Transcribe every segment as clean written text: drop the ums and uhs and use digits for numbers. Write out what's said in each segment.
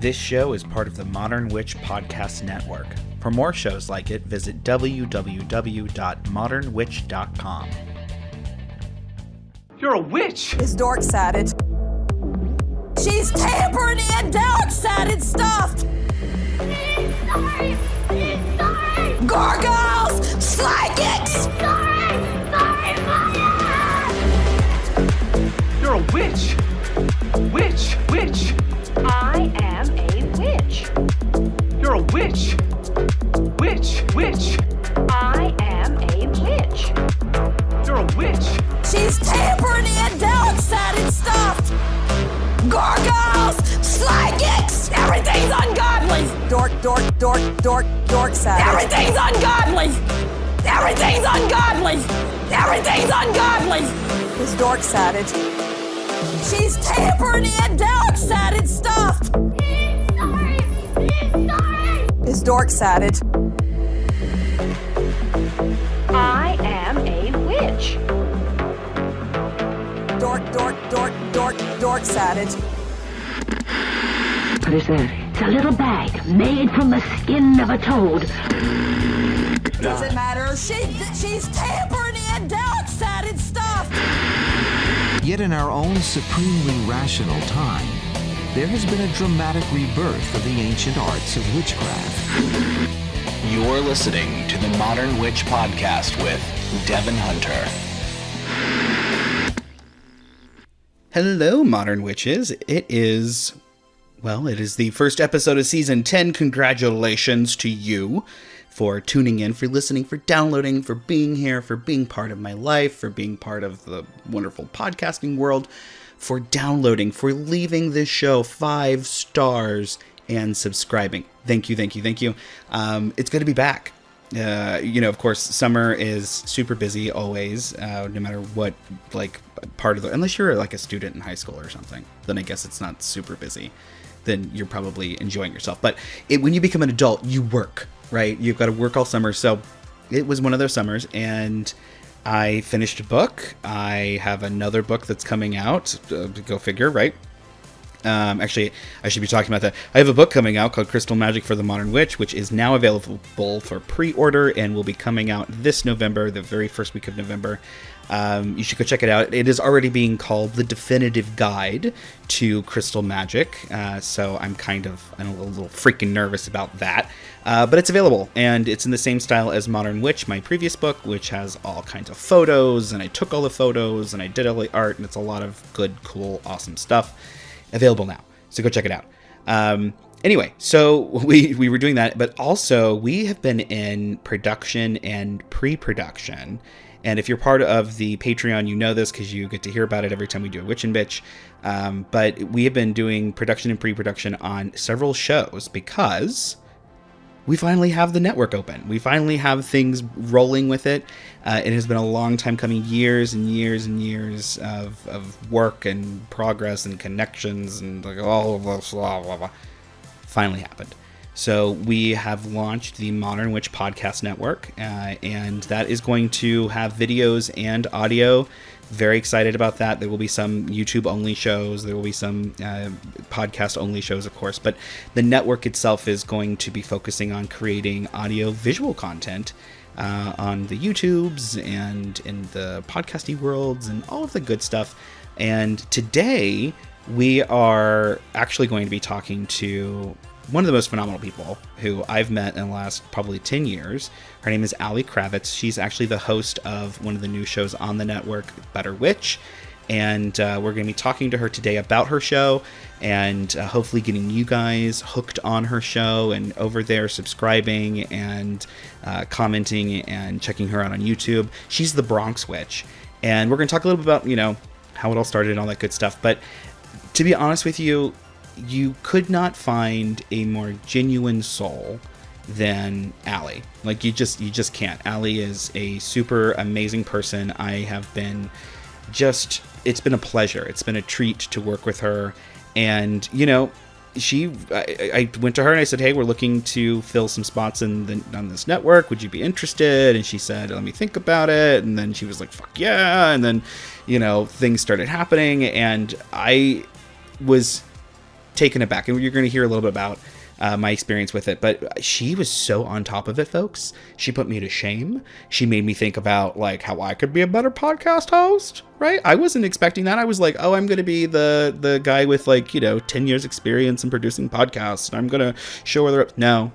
This show is part of the Modern Witch Podcast Network. For more shows like it, visit www.modernwitch.com. You're a witch! Is dark-sided. She's tampering in dark-sided stuff! Please, sorry! Please, sorry! Gargoyles! Psychics! Sorry! Sorry, Maya! You're a witch! Witch! Witch! I am a witch. You're a witch! Witch! Witch! I am a witch. You're a witch! She's tampering in dark-sided stuff! Gargoyles! Psychics! Everything's ungodly! Dark-sided. Everything's ungodly! Everything's ungodly! Everything's ungodly! Is dark-sided. She's tampering in dark-sided stuff! Please, sorry! Please, sorry! Is dark-sided. I am a witch. Dark-sided. What is that? It's a little bag made from the skin of a toad. Doesn't matter. She's tampering in dark-sided stuff! Yet in our own supremely rational time, there has been a dramatic rebirth of the ancient arts of witchcraft. You're listening to the Modern Witch Podcast with Devin Hunter. Hello, Modern Witches. It is the first episode of Season 10. Congratulations to you for tuning in, for listening, for downloading, for being here, for being part of my life, for being part of the wonderful podcasting world, for downloading, for leaving this show 5 stars and subscribing. Thank you. It's good to be back. Of course, summer is super busy always, no matter what, part of unless you're like a student in high school or something, then I guess it's not super busy. Then you're probably enjoying yourself. But when you become an adult, you work, right? You've got to work all summer. So it was one of those summers, and I finished a book. I have another book that's coming out. Go figure, right? Actually, I should be talking about that. I have a book coming out called Crystal Magic for the Modern Witch, which is now available for pre-order and will be coming out this November, the very first week of November. You should go check it out. It is already being called the definitive guide to crystal magic. So I'm a little freaking nervous about that. But it's available, and it's in the same style as Modern Witch, my previous book, which has all kinds of photos, and I took all the photos, and I did all the art, and it's a lot of good, cool, awesome stuff. Available now, so go check it out. Anyway, so we were doing that, but also we have been in production and pre-production. And if you're part of the Patreon, you know this because you get to hear about it every time we do a Witch and Bitch. But we have been doing production and pre-production on several shows because we finally have the network open. We finally have things rolling with it. It has been a long time coming, years and years and years of work and progress and connections and all of this, blah, blah, blah. Finally happened. So we have launched the Modern Witch Podcast Network, and that is going to have videos and audio. Very excited about that. There will be some YouTube-only shows. There will be some podcast-only shows, of course. But the network itself is going to be focusing on creating audio-visual content on the YouTubes and in the podcasty worlds and all of the good stuff. And today, we are actually going to be talking to one of the most phenomenal people who I've met in the last probably 10 years. Her name is Aly Kravetz. She's actually the host of one of the new shows on the network, Better Witch. And we're going to be talking to her today about her show and hopefully getting you guys hooked on her show and over there subscribing and commenting and checking her out on YouTube. She's the Bronx Witch. And we're going to talk a little bit about, how it all started and all that good stuff. But to be honest with you, you could not find a more genuine soul than Aly. Like you just can't. Aly is a super amazing person. I have been it's been a pleasure. It's been a treat to work with her. And, I went to her and I said, hey, we're looking to fill some spots on this network. Would you be interested? And she said, let me think about it. And then she was like, fuck yeah. And then, things started happening. And I was taken aback, and you're going to hear a little bit about my experience with it, but she was so on top of it, folks. She put me to shame. She made me think about like how I could be a better podcast host, right? I wasn't expecting that. I was like, oh, I'm going to be the guy with like, 10 years experience in producing podcasts, and I'm going to show her the ropes. No,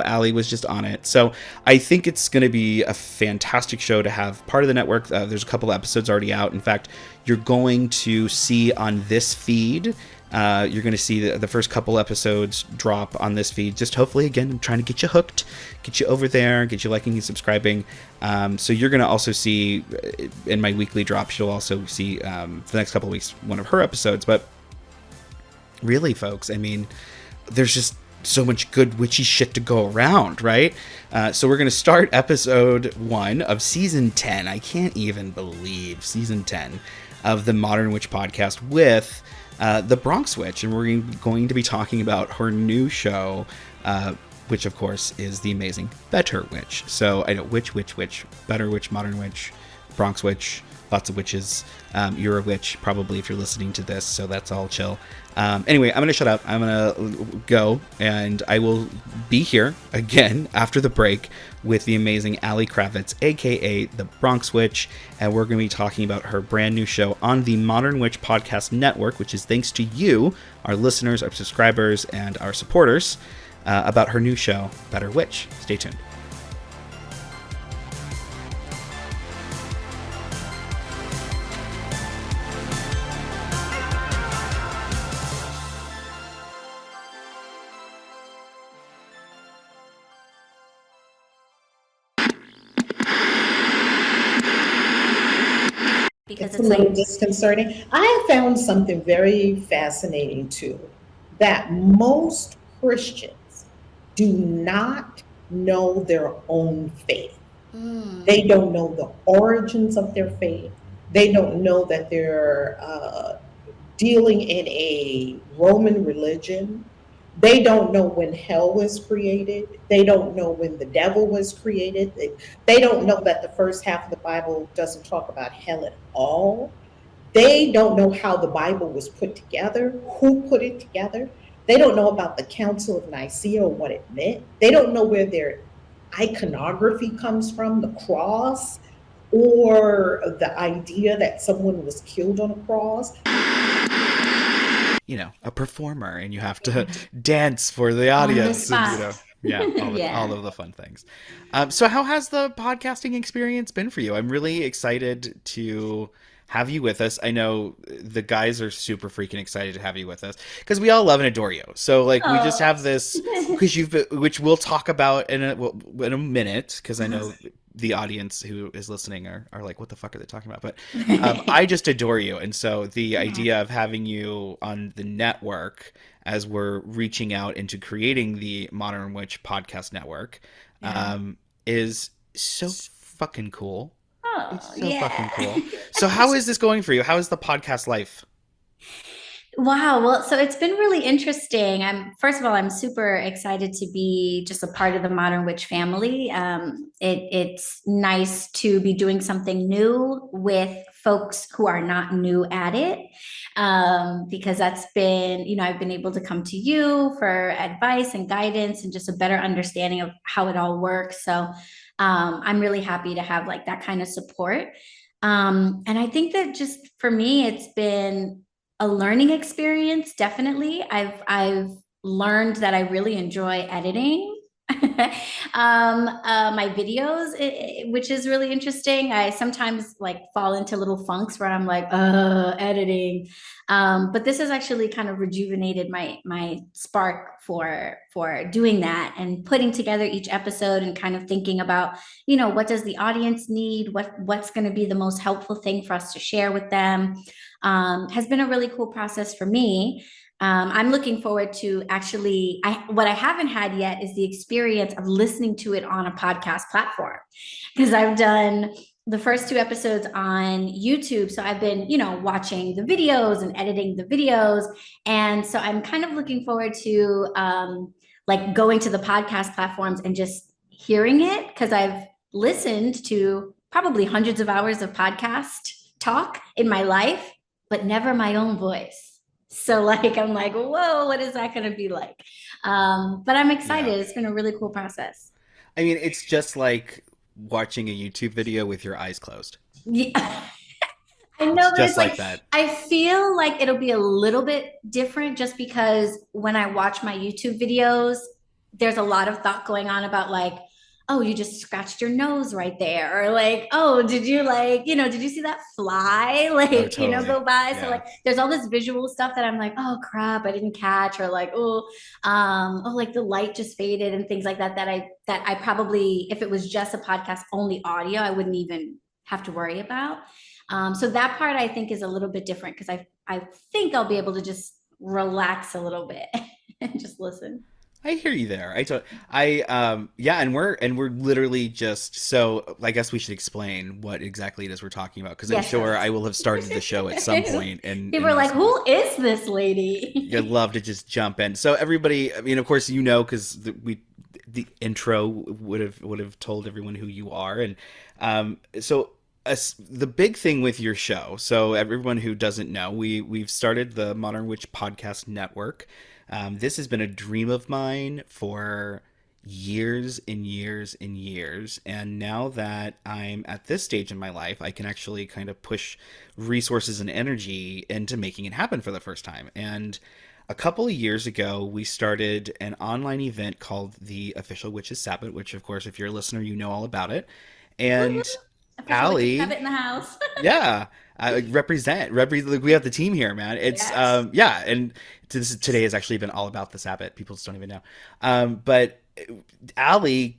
Aly was just on it. So I think it's going to be a fantastic show to have part of the network. There's a couple episodes already out. In fact, you're going to see on this feed, you're going to see the first couple episodes drop on this feed. Just hopefully, again, I'm trying to get you hooked, get you over there, get you liking and subscribing. So you're going to also see in my weekly drops, you'll also see for the next couple of weeks one of her episodes. But really, folks, I mean, there's just so much good witchy shit to go around, right? So we're going to start episode 1 of season 10. I can't even believe season 10 of the Modern Witch podcast with the Bronx Witch, and we're going to be talking about her new show, which of course is the amazing Better Witch. So I know witch, Better Witch, Modern Witch, Bronx Witch, lots of witches. You're a witch probably if you're listening to this, so that's all chill. Anyway, I'm going to shut up. I'm going to go, and I will be here again after the break with the amazing Aly Kravetz, aka the Bronx Witch, and we're going to be talking about her brand new show on the Modern Witch Podcast Network, which is thanks to you, our listeners, our subscribers, and our supporters, about her new show, Better Witch. Stay tuned. Because it's a little disconcerting. I found something very fascinating too, that most Christians do not know their own faith. They don't know the origins of their faith. They don't know that they're dealing in a Roman religion. They don't know when hell was created. They don't know when the devil was created. They don't know that the first half of the Bible doesn't talk about hell at all. They don't know how the Bible was put together, who put it together. They don't know about the Council of Nicaea or what it meant. They don't know where their iconography comes from, the cross, or the idea that someone was killed on a cross. A performer, and you have to dance for the audience. And, all of the fun things. So how has the podcasting experience been for you? I'm really excited to have you with us. I know the guys are super freaking excited to have you with us because we all love and adore you. So we just have this, which we'll talk about in a minute, because I know the audience who is listening are like, what the fuck are they talking about? But I just adore you. And so the idea of having you on the network as we're reaching out into creating the Modern Witch Podcast Network is so fucking cool. It's so fucking cool. So how is this going for you? How is the podcast life? Wow. Well, so it's been really interesting. First of all, I'm super excited to be just a part of the Modern Witch family. It's nice to be doing something new with folks who are not new at it, because that's been, I've been able to come to you for advice and guidance and just a better understanding of how it all works. So I'm really happy to have like that kind of support. And I think that just for me, it's been a learning experience. Definitely. I've learned that I really enjoy editing my videos, which is really interesting. I sometimes fall into little funks where I'm like, editing. But this has actually kind of rejuvenated my spark for doing that and putting together each episode and kind of thinking about, what does the audience need? What's going to be the most helpful thing for us to share with them? Has been a really cool process for me. I'm looking forward to actually, what I haven't had yet is the experience of listening to it on a podcast platform, because I've done the first 2 episodes on YouTube. So I've been, watching the videos and editing the videos. And so I'm kind of looking forward to going to the podcast platforms and just hearing it, because I've listened to probably hundreds of hours of podcast talk in my life, but never my own voice. So like I'm like, whoa, what is that going to be like? But I'm excited. Yeah. It's been a really cool process. I mean, it's just like watching a YouTube video with your eyes closed. Yeah. I It's know, but just it's like like that. I feel like it'll be a little bit different just because when I watch my YouTube videos, there's a lot of thought going on about like, oh, you just scratched your nose right there, or like, oh, did you like, did you see that fly Oh, like, totally. go by? So Yeah. like, there's all this visual stuff that I'm like, oh crap, I didn't catch, or like, oh, like the light just faded and things like that. That I probably, if it was just a podcast only audio, I wouldn't even have to worry about. So that part I think is a little bit different because I think I'll be able to just relax a little bit and just listen. I hear you there. Yeah, and we're literally just so I guess we should explain what exactly it is we're talking about because I'm Yes, sure I yes. will have started the show at some point People in are like, this. who is this lady? I'd love to just jump in. So everybody, I mean, of course, because the intro would have told everyone who you are, and so the big thing with your show. So everyone who doesn't know, we've started the Modern Witch Podcast Network. This has been a dream of mine for years and years and years. And now that I'm at this stage in my life, I can actually kind of push resources and energy into making it happen for the first time. And a couple of years ago, we started an online event called the Official Witches Sabbath, which, of course, if you're a listener, you know all about it. And Official witches have Aly, it in the house. yeah, represent. We have the team here, man. It's Yes. yeah, and today has actually been all about the Sabbath. People just don't even know. But Aly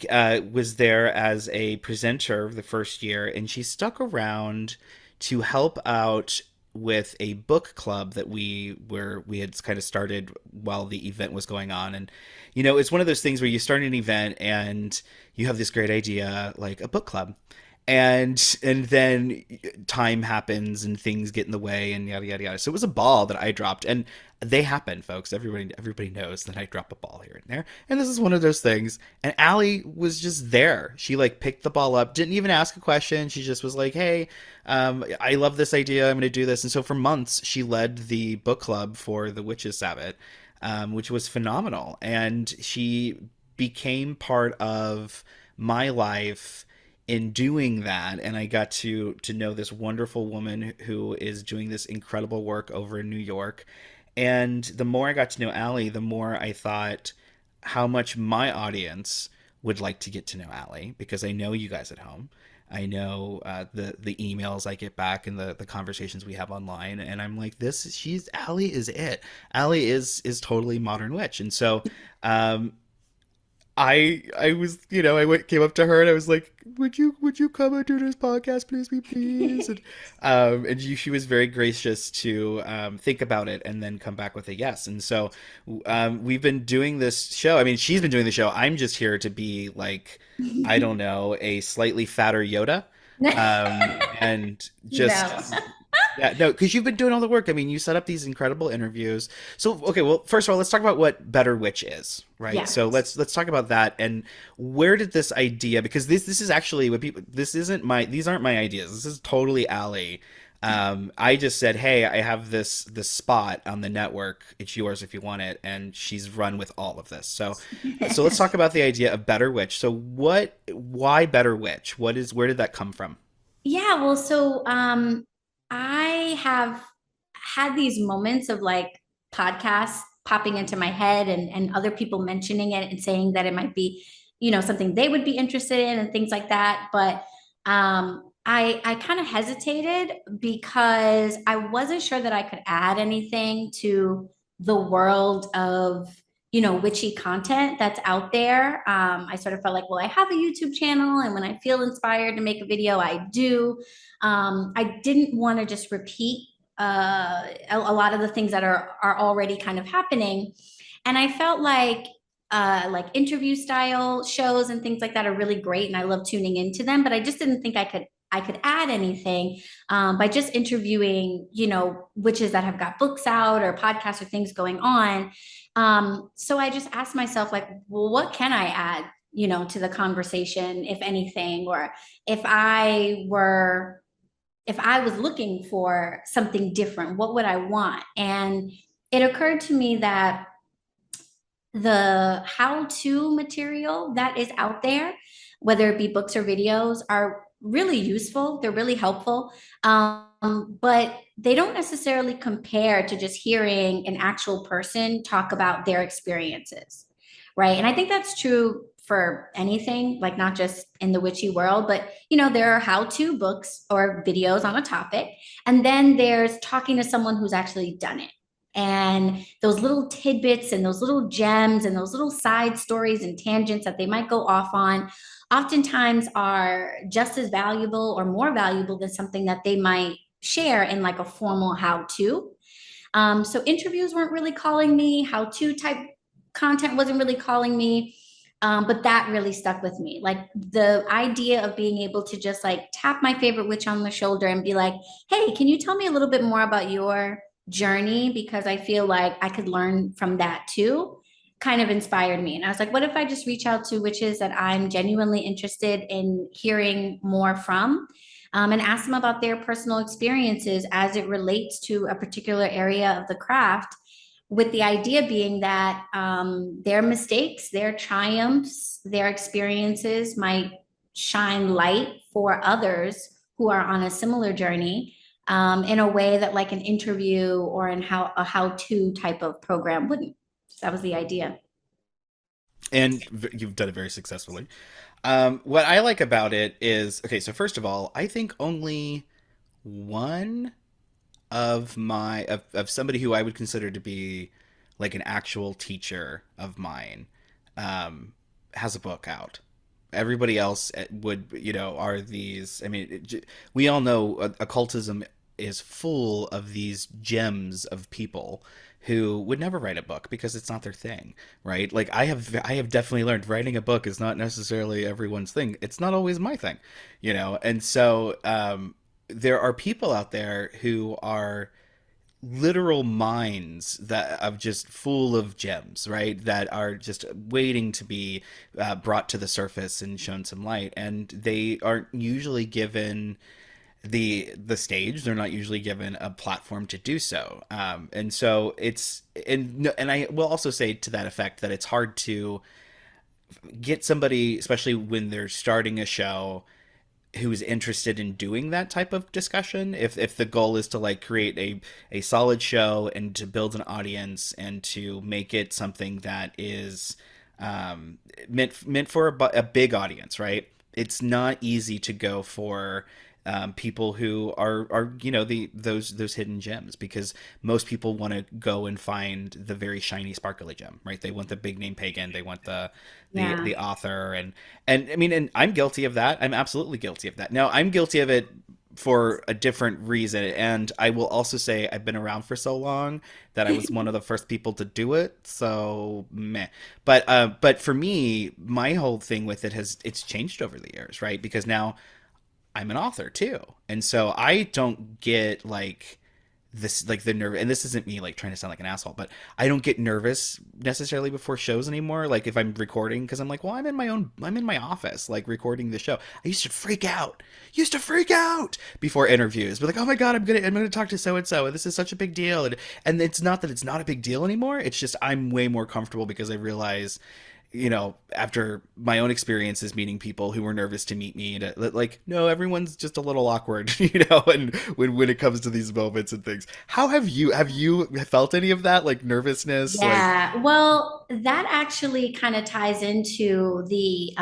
was there as a presenter the first year, and she stuck around to help out with a book club that we had kind of started while the event was going on. And it's one of those things where you start an event and you have this great idea like a book club, and then time happens and things get in the way and yada yada yada. So it was a ball that I dropped, and they happen, folks. Everybody knows that I drop a ball here and there, and this is one of those things. And Aly was just there. She like picked the ball up, didn't even ask a question. She just was like, "Hey, I love this idea. I'm going to do this." And so for months, she led the book club for the Witches Sabbath, which was phenomenal. And she became part of my life in doing that, and I got to know this wonderful woman who is doing this incredible work over in New York. And the more I got to know Aly, the more I thought how much my audience would like to get to know Aly, because I know you guys at home. I know the emails I get back and the conversations we have online, and I'm like, Aly is it. Aly is totally modern witch, and so I was, came up to her and I was like, would you come and do this podcast, please? And she was very gracious to think about it and then come back with a yes. And so we've been doing this show. I mean, she's been doing the show. I'm just here to be like, I don't know, a slightly fatter Yoda, and just. No. Yeah, no, because you've been doing all the work. I mean, you set up these incredible interviews. So, okay, well, first of all, let's talk about what Better Witch is, right? Yeah. So let's talk about that and where did this idea? Because this is actually what people. These aren't my ideas. This is totally Aly. I just said, hey, I have this spot on the network. It's yours if you want it, and she's run with all of this. So let's talk about the idea of Better Witch. So why Better Witch? Where did that come from? Yeah, well, so I have had these moments of like podcasts popping into my head and other people mentioning it and saying that it might be, something they would be interested in and things like that. But I kind of hesitated because I wasn't sure that I could add anything to the world of, witchy content that's out there. I sort of felt like, well, I have a YouTube channel, and when I feel inspired to make a video, I do. I didn't want to just repeat a lot of the things that are already kind of happening. And I felt like interview style shows and things like that are really great, and I love tuning into them, but I just didn't think I could add anything by just interviewing, witches that have got books out or podcasts or things going on. So I just asked myself, like, well, what can I add, to the conversation, if anything, or if I was looking for something different, what would I want? And it occurred to me that the how-to material that is out there, whether it be books or videos, are really useful. They're really helpful. But they don't necessarily compare to just hearing an actual person talk about their experiences, right? And I think that's true for anything, like not just in the witchy world, but there are how-to books or videos on a topic, and then there's talking to someone who's actually done it. And those little tidbits and those little gems and those little side stories and tangents that they might go off on oftentimes are just as valuable or more valuable than something that they might share in like a formal how-to. So interviews weren't really calling me, how-to type content wasn't really calling me. But that really stuck with me. Like the idea of being able to just like tap my favorite witch on the shoulder and be like, hey, can you tell me a little bit more about your journey? Because I feel like I could learn from that too, kind of inspired me. And I was like, what if I just reach out to witches that I'm genuinely interested in hearing more from, and ask them about their personal experiences as it relates to a particular area of the craft, with the idea being that their mistakes, their triumphs, their experiences might shine light for others who are on a similar journey, in a way that like an interview or a how-to type of program wouldn't. So that was the idea. And you've done it very successfully. What I like about it is, okay, so first of all, I think only one of somebody who I would consider to be like an actual teacher of mine has a book out. Everybody else would, are these, I mean, we all know occultism is full of these gems of people who would never write a book because it's not their thing, right? Like I have definitely learned writing a book is not necessarily everyone's thing. It's not always my thing, and so there are people out there who are literal mines that of just full of gems, right? That are just waiting to be brought to the surface and shown some light, and they aren't usually given the stage. They're not usually given a platform to do so, and so and I will also say to that effect that it's hard to get somebody, especially when they're starting a show, who's interested in doing that type of discussion. If the goal is to like create a solid show and to build an audience and to make it something that is meant for a big audience, right? It's not easy to go for people who are those hidden gems, because most people want to go and find the very shiny sparkly gem, right? They want the big name pagan, they want the author, and I mean, and I'm guilty of that. I'm absolutely guilty of that. Now I'm guilty of it for a different reason, and I will also say I've been around for so long that I was one of the first people to do it, so meh. But for me, my whole thing with it's changed over the years, right? Because now I'm an author too, and so I don't get like this, like the nerve, and this isn't me like trying to sound like an asshole, but I don't get nervous necessarily before shows anymore. Like if I'm recording, because I'm like, well, I'm in my office, like recording the show. I used to freak out before interviews, but like, oh my god, I'm gonna talk to so and so, and this is such a big deal, and it's not that it's not a big deal anymore. It's just I'm way more comfortable because I realize, after my own experiences meeting people who were nervous to meet me, like, no, everyone's just a little awkward, and when it comes to these moments and things. How have you felt any of that, like nervousness? Yeah, well, that actually kind of ties into the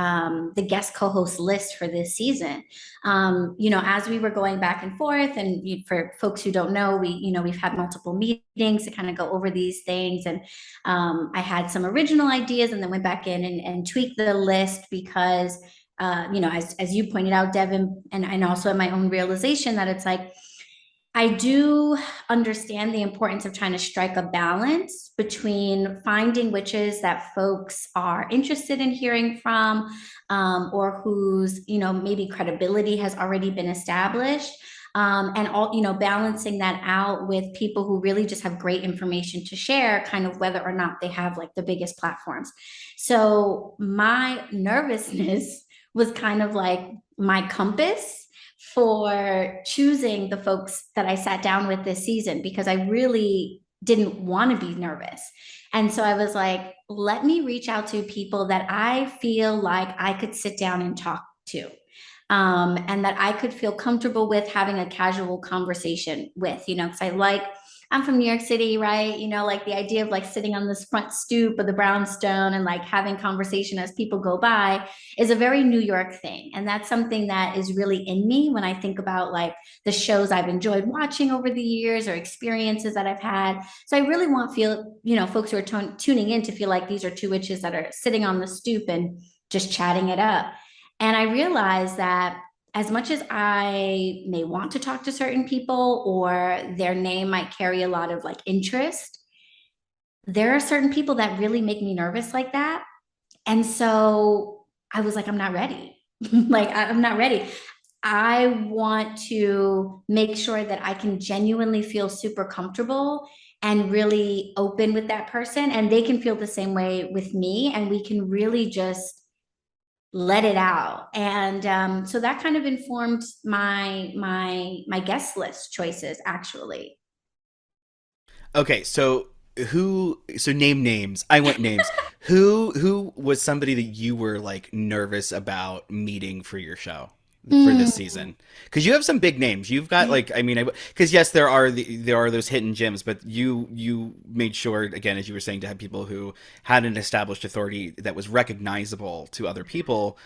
guest co-host list for this season. As we were going back and forth, and for folks who don't know, we've had multiple meetings to kind of go over these things, and I had some original ideas, and then went back in and tweaked the list because, as you pointed out, Devin, and also in my own realization that it's like, I do understand the importance of trying to strike a balance between finding witches that folks are interested in hearing from, or whose, maybe credibility has already been established, and all, balancing that out with people who really just have great information to share, kind of whether or not they have like the biggest platforms. So my nervousness was kind of like my compass for choosing the folks that I sat down with this season, because I really didn't want to be nervous. And so I was like, let me reach out to people that I feel like I could sit down and talk to. And that I could feel comfortable with having a casual conversation with, because I'm from New York City, right? Like the idea of like sitting on this front stoop of the brownstone and like having conversation as people go by is a very New York thing. And that's something that is really in me when I think about like the shows I've enjoyed watching over the years or experiences that I've had. So I really want folks who are tuning in to feel like these are two witches that are sitting on the stoop and just chatting it up. And I realized that as much as I may want to talk to certain people or their name might carry a lot of like interest, there are certain people that really make me nervous like that. And so I was like, I'm not ready. I'm not ready. I want to make sure that I can genuinely feel super comfortable and really open with that person, and they can feel the same way with me, and we can really just let it out. And so that kind of informed my guest list choices, actually. Okay, so name names. I want names. Who was somebody that you were like nervous about meeting for your show for this season? Because you have some big names. You've got because yes, there are those hidden gems, but you made sure, again, as you were saying, to have people who had an established authority that was recognizable to other people,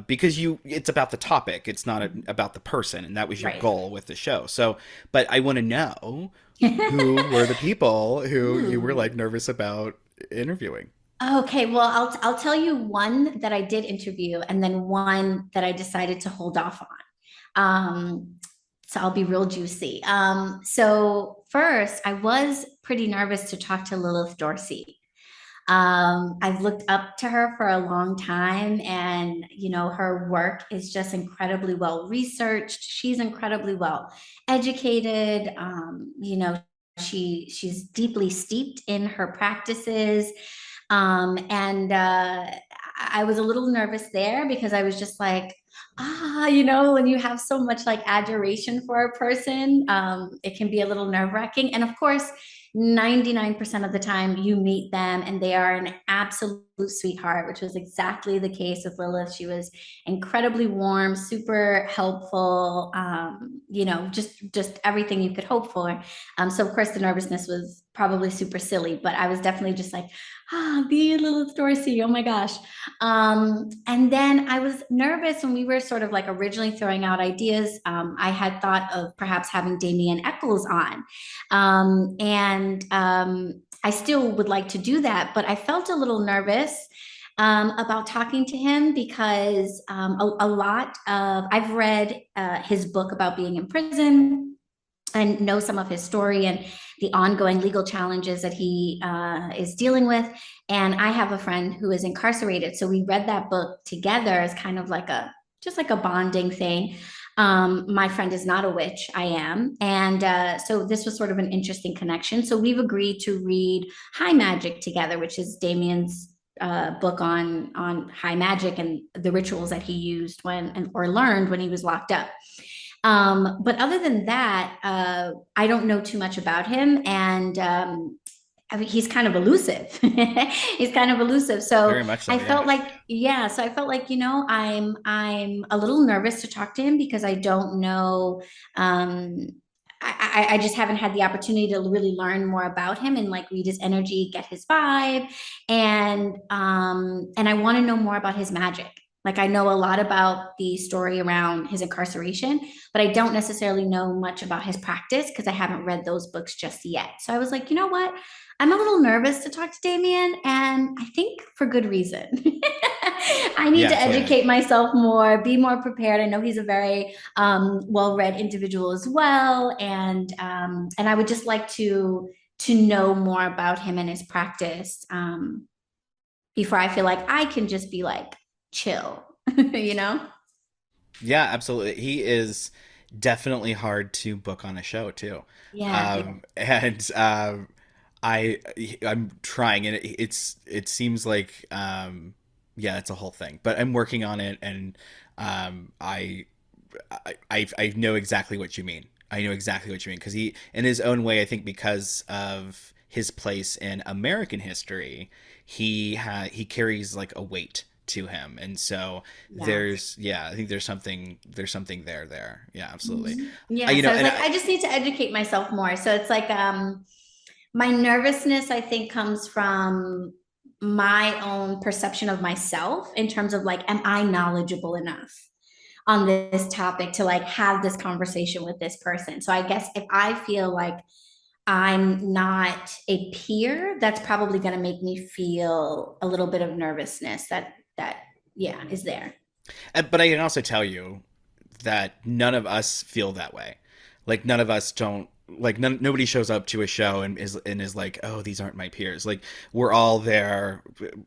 because it's about the topic. It's not about the person, and that was your goal with the show. So, but I want to know who were the people who you were like nervous about interviewing. Okay, well, I'll tell you one that I did interview, and then one that I decided to hold off on. So I'll be real juicy. So first, I was pretty nervous to talk to Lilith Dorsey. I've looked up to her for a long time, and her work is just incredibly well researched. She's incredibly well educated. She's deeply steeped in her practices. And I was a little nervous there because I was just like, when you have so much like adoration for a person, it can be a little nerve-wracking. And of course, 99% of the time you meet them and they are an absolute sweetheart, which was exactly the case with Lilith. She was incredibly warm, super helpful, just everything you could hope for. So of course the nervousness was probably super silly, but I was definitely just like, the Lilith Dorsey, oh my gosh. And then I was nervous when we were sort of like originally throwing out ideas. I had thought of perhaps having Damien Eccles on. I still would like to do that, but I felt a little nervous about talking to him because I've read his book about being in prison and know some of his story and the ongoing legal challenges that he is dealing with. And I have a friend who is incarcerated. So we read that book together as kind of like just like a bonding thing. My friend is not a witch, I am. And so this was sort of an interesting connection. So we've agreed to read High Magic together, which is Damien's book on high magic and the rituals that he used or learned when he was locked up. But other than that, I don't know too much about him. And he's kind of elusive. He's kind of elusive. So very much so, I felt like, I'm a little nervous to talk to him because I don't know. I just haven't had the opportunity to really learn more about him and like read his energy, get his vibe. And I want to know more about his magic. Like I know a lot about the story around his incarceration, but I don't necessarily know much about his practice because I haven't read those books just yet. So I was like, you know what? I'm a little nervous to talk to Damien, and I think for good reason. I need to educate myself more, be more prepared. I know he's a very well-read individual as well, and I would just like to know more about him and his practice before I feel like I can just be like chill, Yeah, absolutely. He is definitely hard to book on a show too. I'm trying, and it seems like it's a whole thing, but I'm working on it, and I know exactly what you mean. I know exactly what you mean, because he, in his own way, I think because of his place in American history, he carries like a weight to him, and so Yeah. I think there's something there. Yeah, absolutely. Yeah. You So know, I was and like, I just need to educate myself more. So it's like my nervousness, I think, comes from my own perception of myself in terms of like, am I knowledgeable enough on this topic to like have this conversation with this person? So I guess if I feel like I'm not a peer, that's probably going to make me feel a little bit of nervousness that yeah is there. but I can also tell you that none of us feel that way. Like none of us don't like nobody shows up to a show and is like, oh, these aren't my peers. Like we're all there.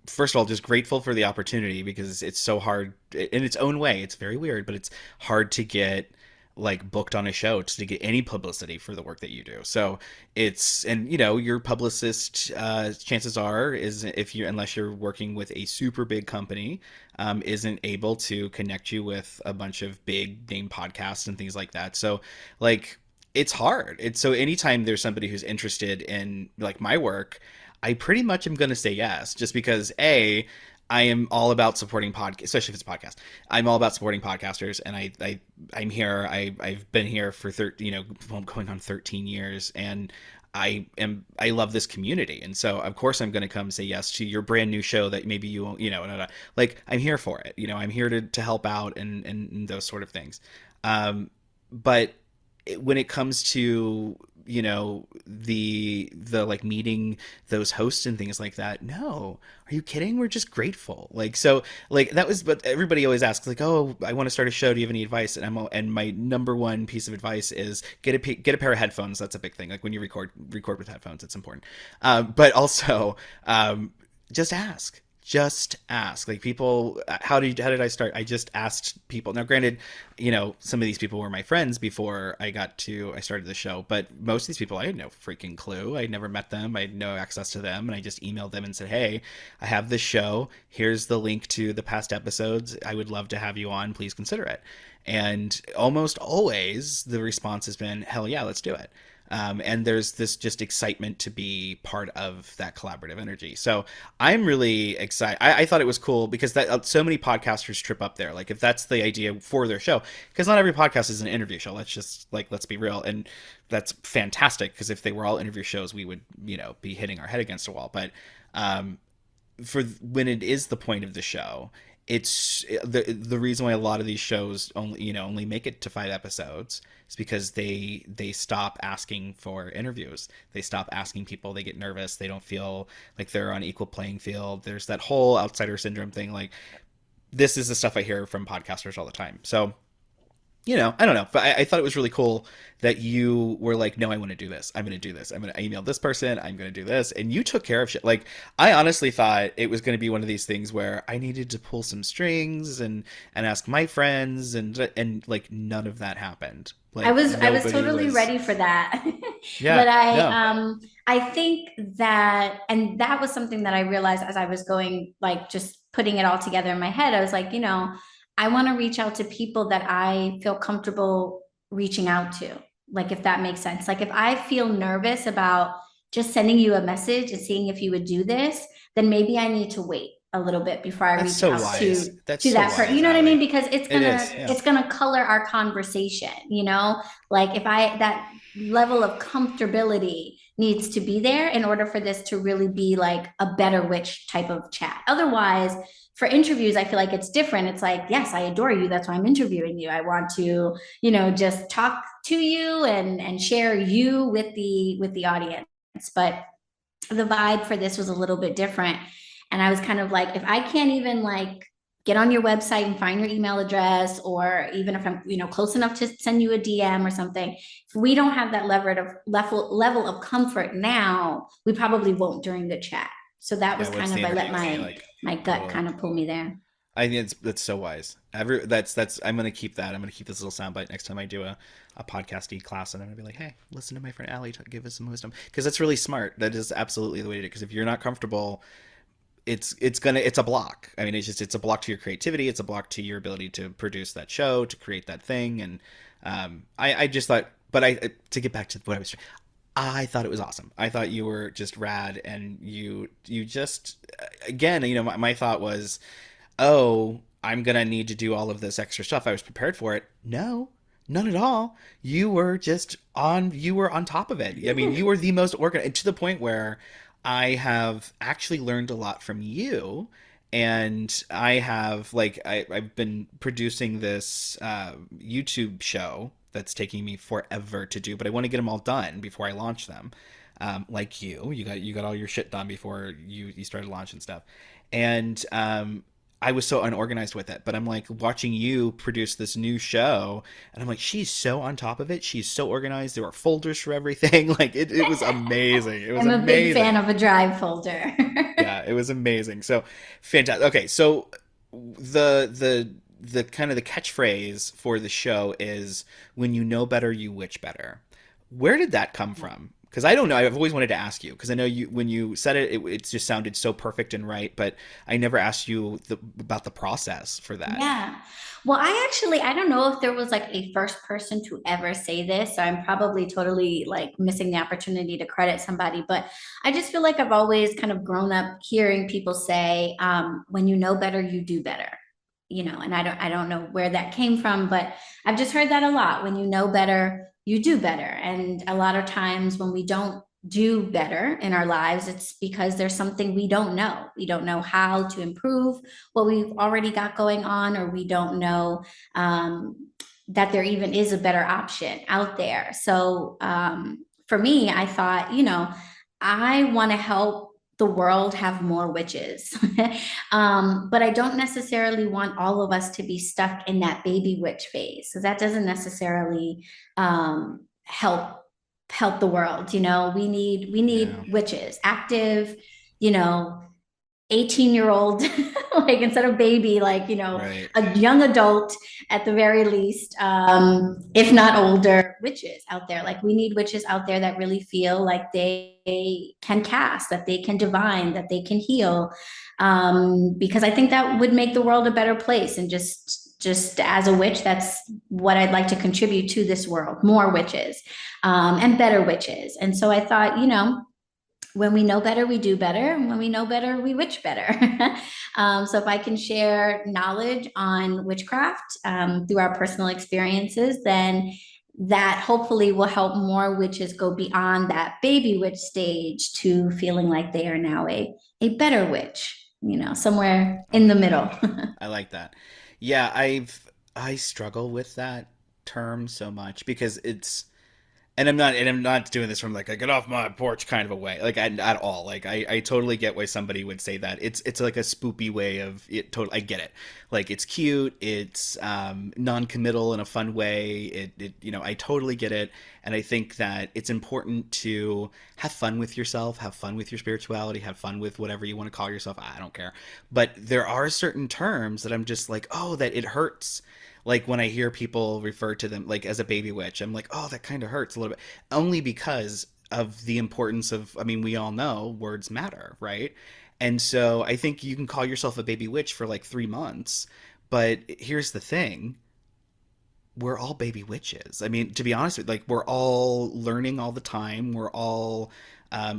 First of all, just grateful for the opportunity because it's so hard in its own way. It's very weird, but it's hard to get like booked on a show to get any publicity for the work that you do. So it's, and you know, your publicist, chances are is if you, unless you're working with a super big company, isn't able to connect you with a bunch of big name podcasts and things like that. So like, it's hard. It's so anytime there's somebody who's interested in like my work, I pretty much am going to say yes, just because I am all about supporting podcast, especially if it's a podcast. I'm all about supporting podcasters, and I'm here. I've been here for going on 13 years, and I love this community, and so of course I'm going to come say yes to your brand new show that maybe you won't, like I'm here for it. I'm here to help out and those sort of things. But when it comes to the like meeting those hosts and things like that, no, are you kidding? We're just grateful. Like, so like that was, but everybody always asks like, oh, I want to start a show, do you have any advice? And my number one piece of advice is get a pair of headphones. That's a big thing. Like when you record with headphones, it's important. But also just ask like people, how did I start? I just asked people. Now granted, some of these people were my friends before I started the show, but most of these people I had no freaking clue. I had never met them, I had no access to them, and I just emailed them and said, hey, I have this show, here's the link to the past episodes, I would love to have you on, please consider it. And almost always the response has been, hell yeah, let's do it. And there's this just excitement to be part of that collaborative energy. So I'm really excited. I thought it was cool because that so many podcasters trip up there. Like if that's the idea for their show, because not every podcast is an interview show. Let's be real. And that's fantastic because if they were all interview shows, we would, be hitting our head against a wall. But for when it is the point of the show, it's the reason why a lot of these shows only make it to 5 episodes is because they stop asking for interviews. They stop asking people. They get nervous. They don't feel like they're on equal playing field. There's that whole outsider syndrome thing. Like this is the stuff I hear from podcasters all the time. So I don't know, but I thought it was really cool that you were like, no, I want to do this. I'm going to do this. I'm going to email this person. I'm going to do this. And you took care of shit. Like, I honestly thought it was going to be one of these things where I needed to pull some strings and ask my friends and like none of that happened. Like, I was totally ready for that. Yeah, But no. I think that, and that was something that I realized as I was going, like just putting it all together in my head. I was like, I want to reach out to people that I feel comfortable reaching out to. Like, if that makes sense. Like, if I feel nervous about just sending you a message and seeing if you would do this, then maybe I need to wait a little bit before I That's reach so out wise. to That's to so that person. wise, You know what I mean? Aly. Because It is, yeah. it's gonna color our conversation, Like if that level of comfortability needs to be there in order for this to really be like a better witch type of chat. Otherwise, for interviews, I feel like it's different. It's like, yes, I adore you. That's why I'm interviewing you. I want to, just talk to you and share you with the audience. But the vibe for this was a little bit different. And I was kind of like, if I can't even like get on your website and find your email address, or even if I'm, close enough to send you a DM or something, if we don't have that level of comfort now, we probably won't during the chat. So that was What's kind the of, I let energy like? my gut Totally. kind of pull me there. I think that's so wise. That's I'm gonna keep that. I'm gonna keep this little soundbite next time I do a podcasty class, and I'm gonna be like, hey, listen to my friend Aly give us some wisdom, because that's really smart. That is absolutely the way to do it. Because if you're not comfortable, it's a block. I mean, it's a block to your creativity. It's a block to your ability to produce that show, to create that thing. And I just thought but to get back to what I was trying, I thought it was awesome. I thought you were just rad, and you just, again, my thought was, oh, I'm gonna need to do all of this extra stuff. I was prepared for it. No, none at all. You were on top of it. I mean, you were the most organized, to the point where I have actually learned a lot from you. And I've been producing this YouTube show that's taking me forever to do, but I want to get them all done before I launch them. Like you got all your shit done before you started launching stuff. And I was so unorganized with it, but I'm like watching you produce this new show, and I'm like, she's so on top of it. She's so organized. There are folders for everything. Like it was amazing. It was I'm a amazing. big fan of a drive folder. Yeah, it was amazing. So fantastic. Okay, so the kind of the catchphrase for the show is, when you know better, you witch better. Where did that come from? Because I don't know. I've always wanted to ask you, because I know you, when you said it just sounded so perfect and right, but I never asked you about the process for that. Yeah. Well, I don't know if there was like a first person to ever say this. So I'm probably totally like missing the opportunity to credit somebody, but I just feel like I've always kind of grown up hearing people say, when you know better, you do better. And I don't know where that came from, but I've just heard that a lot. When you know better, you do better. And a lot of times when we don't do better in our lives, it's because there's something we don't know. We don't know how to improve what we've already got going on, or we don't know that there even is a better option out there. So for me, I thought, I want to help the world have more witches. But I don't necessarily want all of us to be stuck in that baby witch phase. So that doesn't necessarily help the world. We need witches, active, 18-year-old, like instead of baby, like, Right. a young adult at the very least, if not older, witches out there. Like, we need witches out there that really feel like they can cast, that they can divine, that they can heal. Because I think that would make the world a better place. And just as a witch, that's what I'd like to contribute to this world: more witches, and better witches. And so I thought, when we know better, we do better. And when we know better, we witch better. So if I can share knowledge on witchcraft through our personal experiences, then that hopefully will help more witches go beyond that baby witch stage to feeling like they are now a better witch, somewhere in the middle. I like that. Yeah, I struggle with that term so much, because it's, and I'm not doing this from like a get off my porch kind of a way, like at all. Like I totally get why somebody would say that. It's like a spoopy way of it. Totally, I get it. Like, it's cute. It's non-committal in a fun way. I totally get it. And I think that it's important to have fun with yourself, have fun with your spirituality, have fun with whatever you want to call yourself. I don't care. But there are certain terms that I'm just like, oh, that it hurts. Like, when I hear people refer to them like as a baby witch, I'm like, oh, that kind of hurts a little bit. Only because of the importance of, I mean, we all know words matter, right? And so I think you can call yourself a baby witch for like 3 months. But here's the thing: we're all baby witches. I mean, to be honest with you, like, we're all learning all the time. We're all,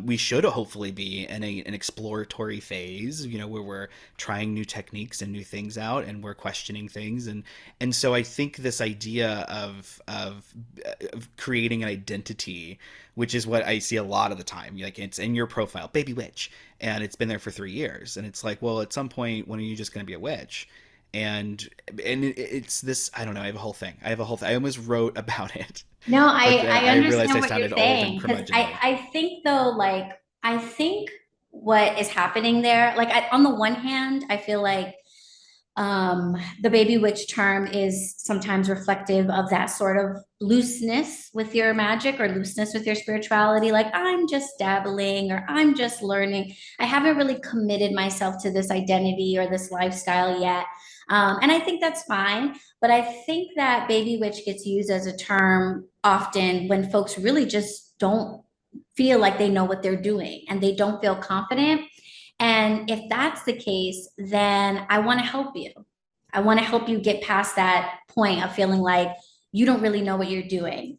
we should hopefully be in an exploratory phase, where we're trying new techniques and new things out, and we're questioning things. And so I think this idea of creating an identity, which is what I see a lot of the time, like, it's in your profile, baby witch, and it's been there for 3 years. And it's like, well, at some point, when are you just going to be a witch? And it's this, I don't know, I have a whole thing. I almost wrote about it. No, I realized understand I what sounded you're old and saying, because curmudgeonly. I think though, like, I think what is happening there, like, on the one hand, I feel like the baby witch term is sometimes reflective of that sort of looseness with your magic, or looseness with your spirituality. Like, I'm just dabbling, or I'm just learning. I haven't really committed myself to this identity or this lifestyle yet. And I think that's fine. But I think that baby witch gets used as a term often when folks really just don't feel like they know what they're doing, and they don't feel confident. And if that's the case, then I want to help you. I want to help you get past that point of feeling like you don't really know what you're doing.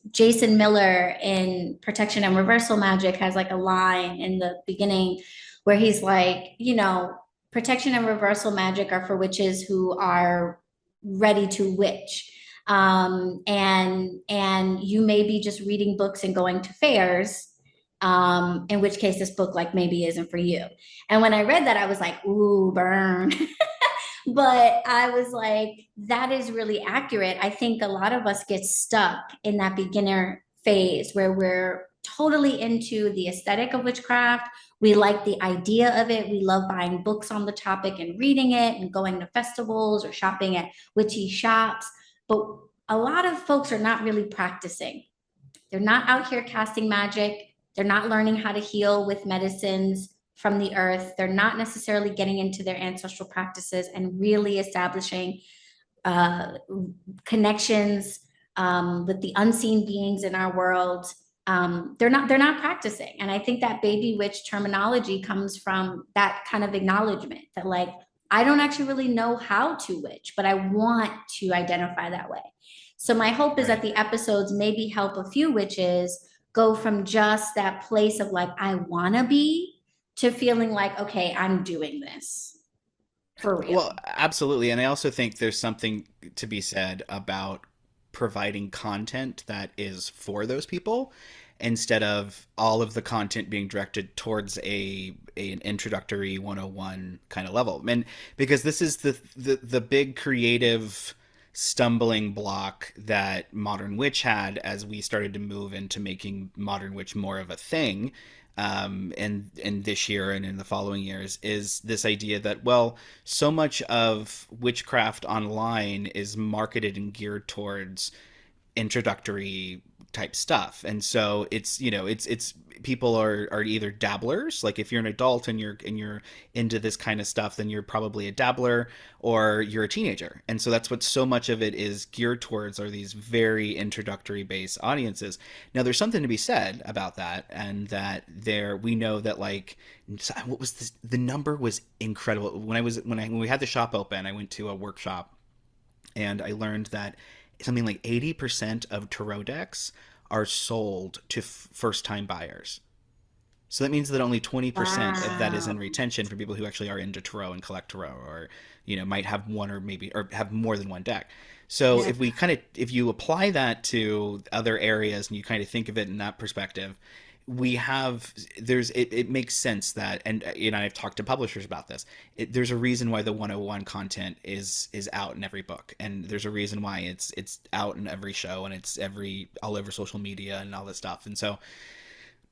Jason Miller in Protection and Reversal Magic has like a line in the beginning where he's like, you know, protection and reversal magic are for witches who are ready to witch. And you may be just reading books and going to fairs, in which case this book like maybe isn't for you. And when I read that, I was like, ooh, burn. But I was like, that is really accurate. I think a lot of us get stuck in that beginner phase where we're totally into the aesthetic of witchcraft. We like the idea of it. We love buying books on the topic and reading it and going to festivals or shopping at witchy shops. But a lot of folks are not really practicing. They're not out here casting magic. They're not learning how to heal with medicines from the earth. They're not necessarily getting into their ancestral practices and really establishing connections with the unseen beings in our world. They're not practicing. And I think that baby witch terminology comes from that kind of acknowledgement that like, I don't actually really know how to witch, but I want to identify that way. So my hope is that the episodes maybe help a few witches go from just that place of like, I wanna be, to feeling like, okay, I'm doing this for real. Well, absolutely. And I also think there's something to be said about providing content that is for those people instead of all of the content being directed towards an introductory 101 kind of level. And because this is the big creative stumbling block that Modern Witch had as we started to move into making Modern Witch more of a thing. And this year and in the following years is this idea that, well, so much of witchcraft online is marketed and geared towards introductory type stuff. And so it's, you know, it's people are either dabblers, like if you're an adult and you're into this kind of stuff, then you're probably a dabbler, or you're a teenager. And so that's what so much of it is geared towards, are these very introductory based audiences. Now there's something to be said about that, and that we know that like, what was this, the number was incredible. When we had the shop open, I went to a workshop and I learned that something like 80% of tarot decks are sold to first-time buyers. So that means that only 20% of that is in retention for people who actually are into tarot and collect tarot, or, you know, might have one or have more than one deck. So if you apply that to other areas and you kind of think of it in that perspective, it makes sense that, and you know, I've talked to publishers about this. There's a reason why the 101 content is out in every book, and there's a reason why it's out in every show, and it's all over social media and all this stuff. And so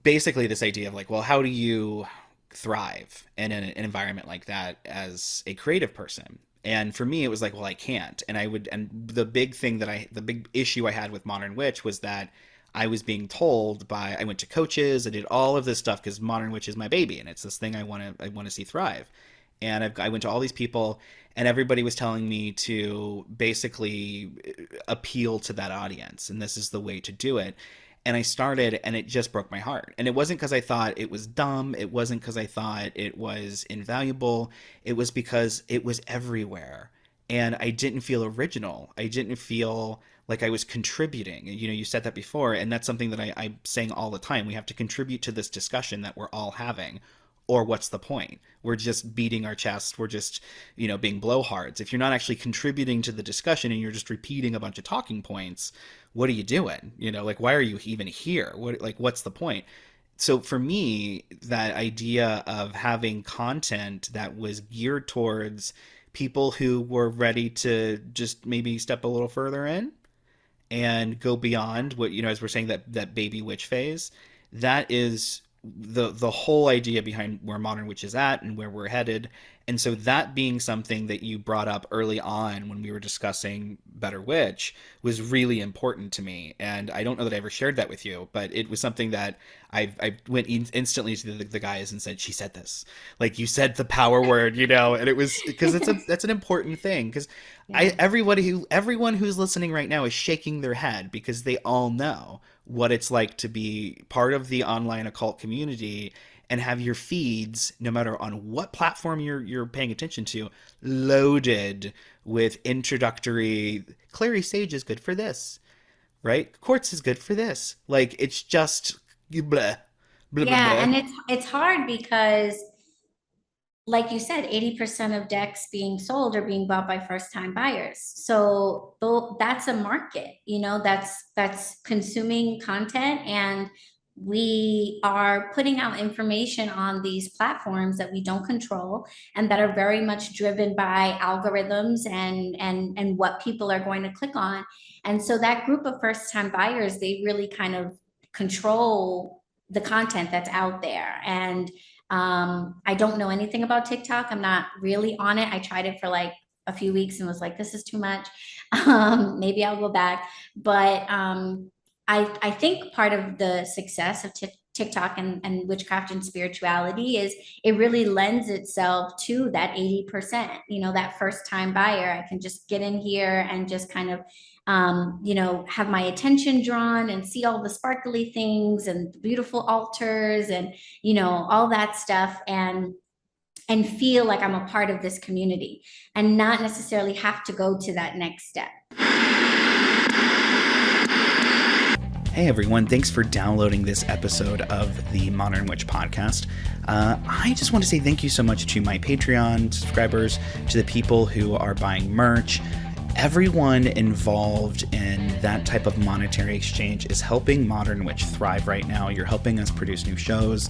basically this idea of like, well, how do you thrive in an environment like that as a creative person? And for me, it was like, well, I can't. And the big issue I had with Modern Witch was that I was being told I went to coaches, I did all of this stuff because Modern Witch is my baby and it's this thing I want to see thrive. And I went to all these people and everybody was telling me to basically appeal to that audience. And this is the way to do it. And I started and it just broke my heart. And it wasn't because I thought it was dumb. It wasn't because I thought it was invaluable. It was because it was everywhere. And I didn't feel original. I didn't feel like I was contributing. You know, you said that before, and that's something that I'm saying all the time. We have to contribute to this discussion that we're all having, or what's the point? We're just beating our chests. We're just, you know, being blowhards. If you're not actually contributing to the discussion and you're just repeating a bunch of talking points, what are you doing? You know, like, why are you even here? What's the point? So for me, that idea of having content that was geared towards people who were ready to just maybe step a little further in and go beyond what, you know, as we're saying, that baby witch phase, that is the whole idea behind where Modern Witch is at and where we're headed. And so that being something that you brought up early on when we were discussing Better Witch was really important to me. And I don't know that I ever shared that with you, but it was something that I went instantly to the guys and said, she said this, like, you said the power word, you know. And it was because that's an important thing, because everyone who's listening right now is shaking their head because they all know what it's like to be part of the online occult community and have your feeds, no matter on what platform you're paying attention to, loaded with introductory, Clary Sage is good for this, right? Quartz is good for this. Like, it's just blah, blah, blah, Yeah, blah. and it's hard because, like you said, 80% of decks being sold are being bought by first time buyers. So that's a market, that's consuming content, and we are putting out information on these platforms that we don't control and that are very much driven by algorithms and what people are going to click on. And so that group of first time buyers, they really kind of control the content that's out there. And I don't know anything about TikTok. I'm not really on it. I tried it for like a few weeks and was like, this is too much. Maybe I'll go back. But I think part of the success of TikTok and witchcraft and spirituality is it really lends itself to that 80%, that first time buyer. I can just get in here and just kind of have my attention drawn and see all the sparkly things and the beautiful altars and, all that stuff, and feel like I'm a part of this community and not necessarily have to go to that next step. Hey everyone, thanks for downloading this episode of the Modern Witch Podcast. I just want to say thank you so much to my Patreon subscribers, to the people who are buying merch. Everyone involved in that type of monetary exchange is helping Modern Witch thrive right now. You're helping us produce new shows.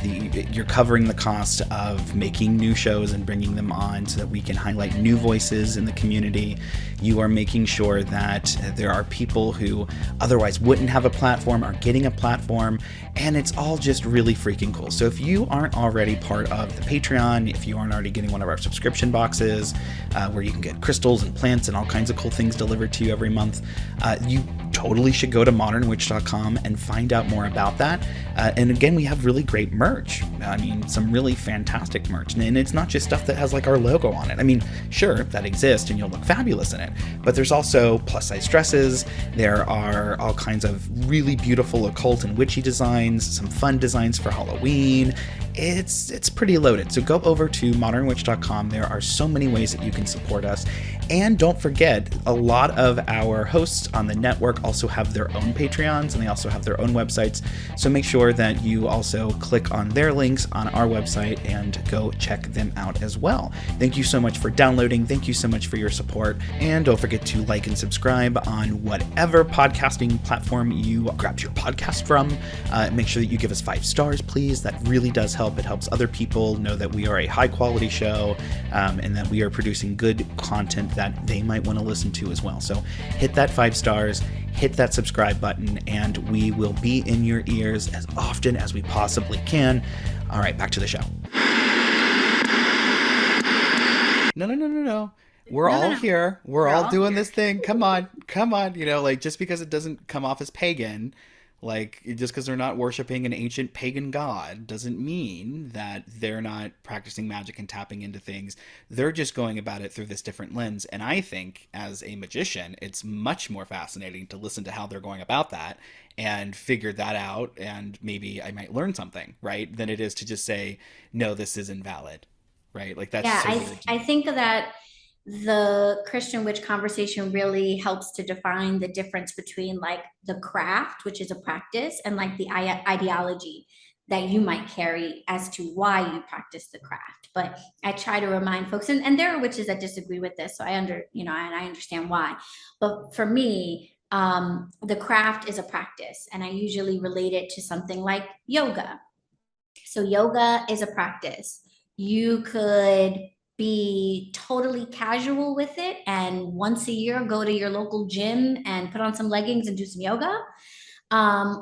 You're covering the cost of making new shows and bringing them on so that we can highlight new voices in the community. You are making sure that there are people who otherwise wouldn't have a platform are getting a platform, and it's all just really freaking cool. So if you aren't already part of the Patreon, if you aren't already getting one of our subscription boxes where you can get crystals and plants and all kinds of cool things delivered to you every month, you totally should go to modernwitch.com and find out more about that. And again, we have really great merch. I mean, some really fantastic merch. And it's not just stuff that has like our logo on it. I mean, sure, that exists and you'll look fabulous in it, but there's also plus size dresses. There are all kinds of really beautiful occult and witchy designs, some fun designs for Halloween. It's pretty loaded. So go over to modernwitch.com. There are so many ways that you can support us. And don't forget, a lot of our hosts on the network also have their own Patreons, and they also have their own websites. So make sure that you also click on their links on our website and go check them out as well. Thank you so much for downloading. Thank you so much for your support. And don't forget to like and subscribe on whatever podcasting platform you grabbed your podcast from. Make sure that you give us 5 stars, please. That really does help. It helps other people know that we are a high quality show and that we are producing good content that they might want to listen to as well. So hit that 5 stars, hit that subscribe button, and we will be in your ears as often as we possibly can. All right, back to the show. No. We're all here. We're all doing this thing. Come on. Just because it doesn't come off as pagan, just because they're not worshiping an ancient pagan god doesn't mean that they're not practicing magic and tapping into things. They're just going about it through this different lens. And I think as a magician, it's much more fascinating to listen to how they're going about that and figure that out. And maybe I might learn something, right? Than it is to just say, no, this is invalid, right? That's I think that the Christian witch conversation really helps to define the difference between like the craft, which is a practice, and like the ideology that you might carry as to why you practice the craft. But I try to remind folks, and there are witches that disagree with this, so I understand why. But for me, the craft is a practice, and I usually relate it to something like yoga. So yoga is a practice. You could be totally casual with it and once a year go to your local gym and put on some leggings and do some yoga.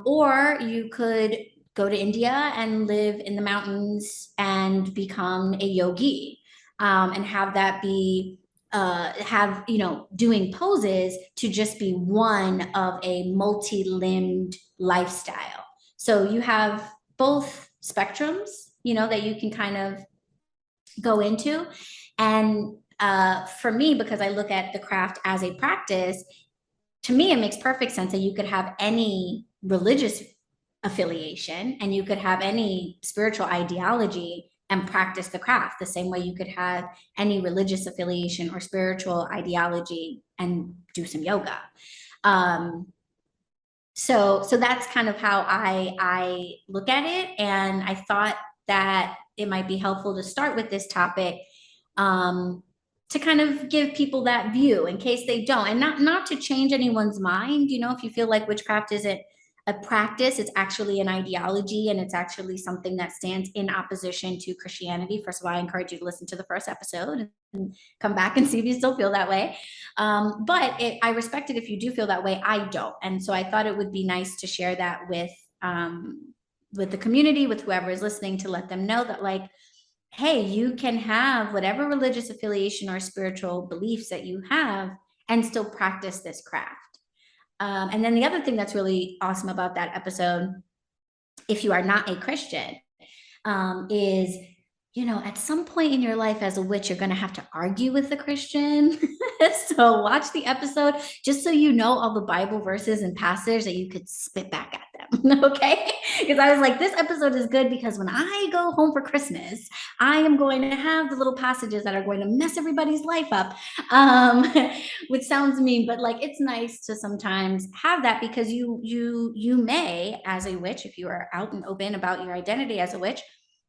Or you could go to India and live in the mountains and become a yogi, and have that be doing poses to just be one of a multi-limbed lifestyle. So you have both spectrums, that you can kind of go into. And for me, because I look at the craft as a practice, to me, it makes perfect sense that you could have any religious affiliation, and you could have any spiritual ideology and practice the craft the same way you could have any religious affiliation or spiritual ideology and do some yoga. So that's kind of how I look at it. And I thought that it might be helpful to start with this topic, to kind of give people that view in case they don't, and not to change anyone's mind. You know, if you feel like witchcraft isn't a practice, it's actually an ideology, and it's actually something that stands in opposition to Christianity. First of all, I encourage you to listen to the first episode and come back and see if you still feel that way. But I respect it if you do feel that way. I don't. And so I thought it would be nice to share that with the community, with whoever is listening, to let them know that, like, hey, you can have whatever religious affiliation or spiritual beliefs that you have and still practice this craft. And then the other thing that's really awesome about that episode, if you are not a Christian, is, you know, at some point in your life as a witch, you're going to have to argue with the Christian. So watch the episode just so you know all the Bible verses and passages that you could spit back at them. Okay? Because I was like, this episode is good because when I go home for Christmas, I am going to have the little passages that are going to mess everybody's life up, which sounds mean, but like, it's nice to sometimes have that, because you may, as a witch, if you are out and open about your identity as a witch,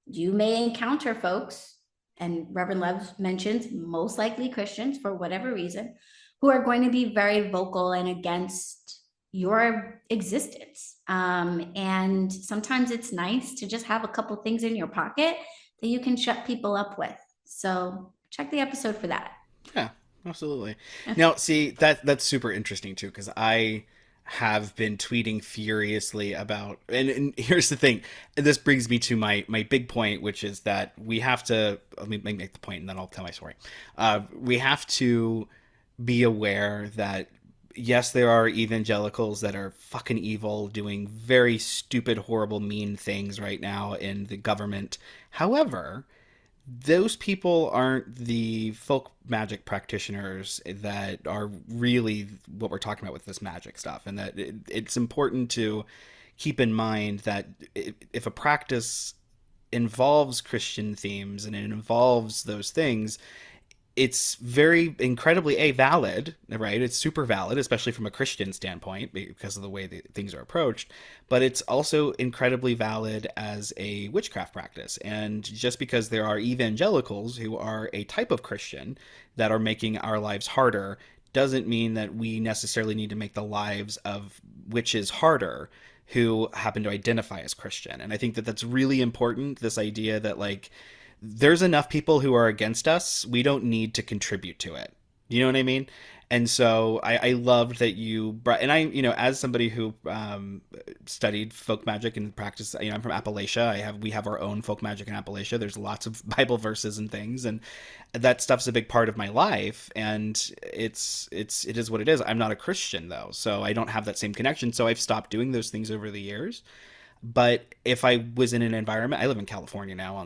you may encounter folks, and Reverend Lev mentions most likely Christians for whatever reason, who are going to be very vocal and against your existence. And sometimes it's nice to just have a couple things in your pocket that you can shut people up with. So check the episode for that. Yeah, absolutely. Now, see, that's super interesting too, because I have been tweeting furiously about, and here's the thing, this brings me to my big point, which is that we have to, let me make the point and then I'll tell my story. We have to be aware that, yes, there are evangelicals that are fucking evil, doing very stupid, horrible, mean things right now in the government. However, those people aren't the folk magic practitioners that are really what we're talking about with this magic stuff. And that it's important to keep in mind that if a practice involves Christian themes and it involves those things, it's very incredibly valid, right? It's super valid, especially from a Christian standpoint because of the way that things are approached, but it's also incredibly valid as a witchcraft practice. And just because there are evangelicals who are a type of Christian that are making our lives harder doesn't mean that we necessarily need to make the lives of witches harder who happen to identify as Christian. And I think that that's really important, this idea that, like, there's enough people who are against us. We don't need to contribute to it. You know what I mean? And so I loved that you brought, and I, you know, as somebody who studied folk magic and practice, you know, I'm from Appalachia. We have our own folk magic in Appalachia. There's lots of Bible verses and things, and that stuff's a big part of my life. And it is what it is. I'm not a Christian though, so I don't have that same connection. So I've stopped doing those things over the years. But if I was in an environment, I live in California now,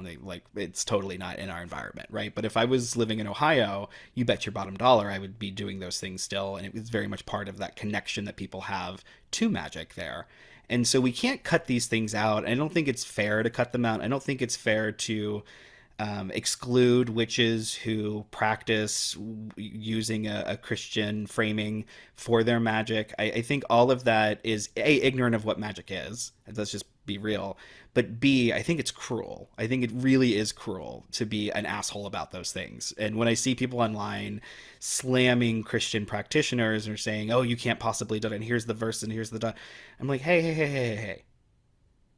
it's totally not in our environment, right? But if I was living in Ohio, you bet your bottom dollar I would be doing those things still. And it was very much part of that connection that people have to magic there. And so we can't cut these things out. I don't think it's fair to cut them out. I don't think it's fair to exclude witches who practice using a Christian framing for their magic. I think all of that is A, ignorant of what magic is. Let's just be real. But B, I think it's cruel. I think it really is cruel to be an asshole about those things. And when I see people online slamming Christian practitioners or saying, oh, you can't possibly do it, and here's the verse and here's the... I'm like, hey.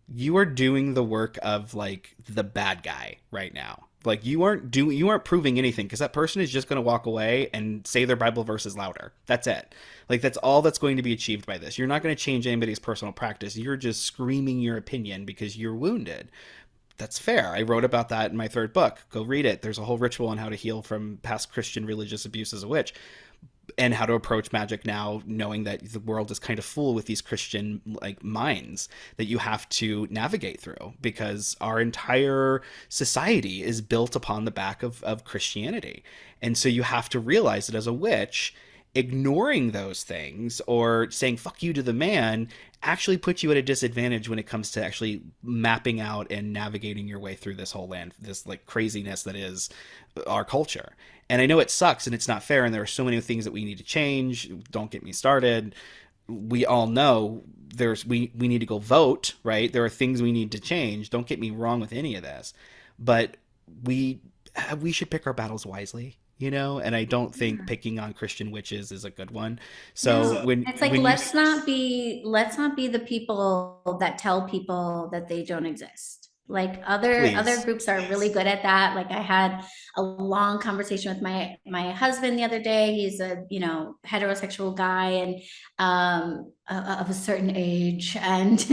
You are doing the work of, like, the bad guy right now. Like, you aren't proving anything, because that person is just going to walk away and say their Bible verses louder. That's it. Like, that's all that's going to be achieved by this. You're not going to change anybody's personal practice. You're just screaming your opinion because you're wounded. That's fair. I wrote about that in my third book. Go read it. There's a whole ritual on how to heal from past Christian religious abuse as a witch, and how to approach magic now, knowing that the world is kind of full with these Christian, like, minds that you have to navigate through, because our entire society is built upon the back of Christianity. And so you have to realize that as a witch, ignoring those things or saying fuck you to the man actually puts you at a disadvantage when it comes to actually mapping out and navigating your way through this whole land, this like craziness that is our culture. And I know it sucks and it's not fair, and there are so many things that we need to change. Don't get me started. We all know we need to go vote, right? There are things we need to change. Don't get me wrong with any of this, but we should pick our battles wisely, you know. And I don't think picking on Christian witches is a good one. So when it's like, when let's not be the people that tell people that they don't exist. Like other groups are really good at that. Like I had a long conversation with my husband the other day. He's a heterosexual guy and of a certain age, and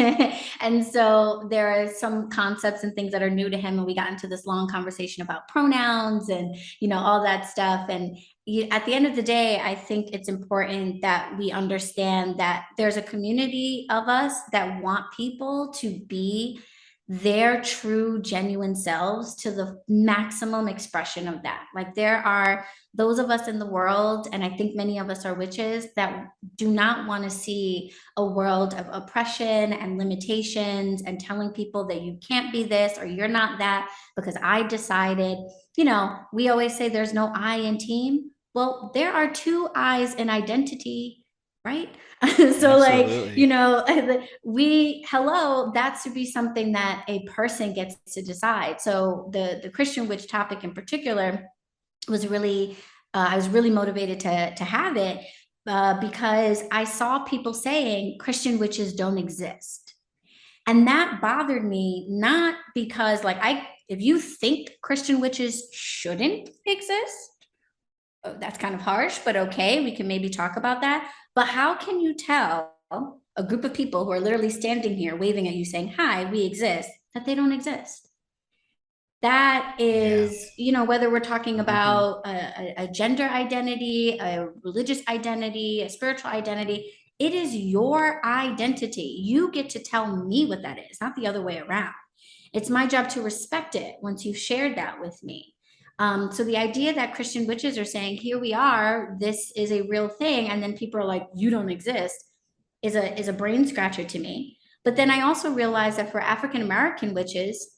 and so there are some concepts and things that are new to him, and we got into this long conversation about pronouns and all that stuff. And at the end of the day, I think it's important that we understand that there's a community of us that want people to be their true, genuine selves to the maximum expression of that. Like there are those of us in the world, and I think many of us are witches, that do not want to see a world of oppression and limitations and telling people that you can't be this or you're not that because I decided. We always say there's no I in team. Well, there are two I's in identity, right? So Absolutely. that should be something that a person gets to decide. So the Christian witch topic in particular was really, I was really motivated to have it because I saw people saying Christian witches don't exist. And that bothered me, not because if you think Christian witches shouldn't exist, that's kind of harsh, but okay, we can maybe talk about that. But how can you tell a group of people who are literally standing here waving at you saying, hi, we exist, that they don't exist? That is, whether we're talking about a gender identity, a religious identity, a spiritual identity, it is your identity. You get to tell me what that is, not the other way around. It's my job to respect it once you've shared that with me. So the idea that Christian witches are saying, here we are, this is a real thing, and then people are like, you don't exist, is a brain scratcher to me. But then I also realized that for African American witches,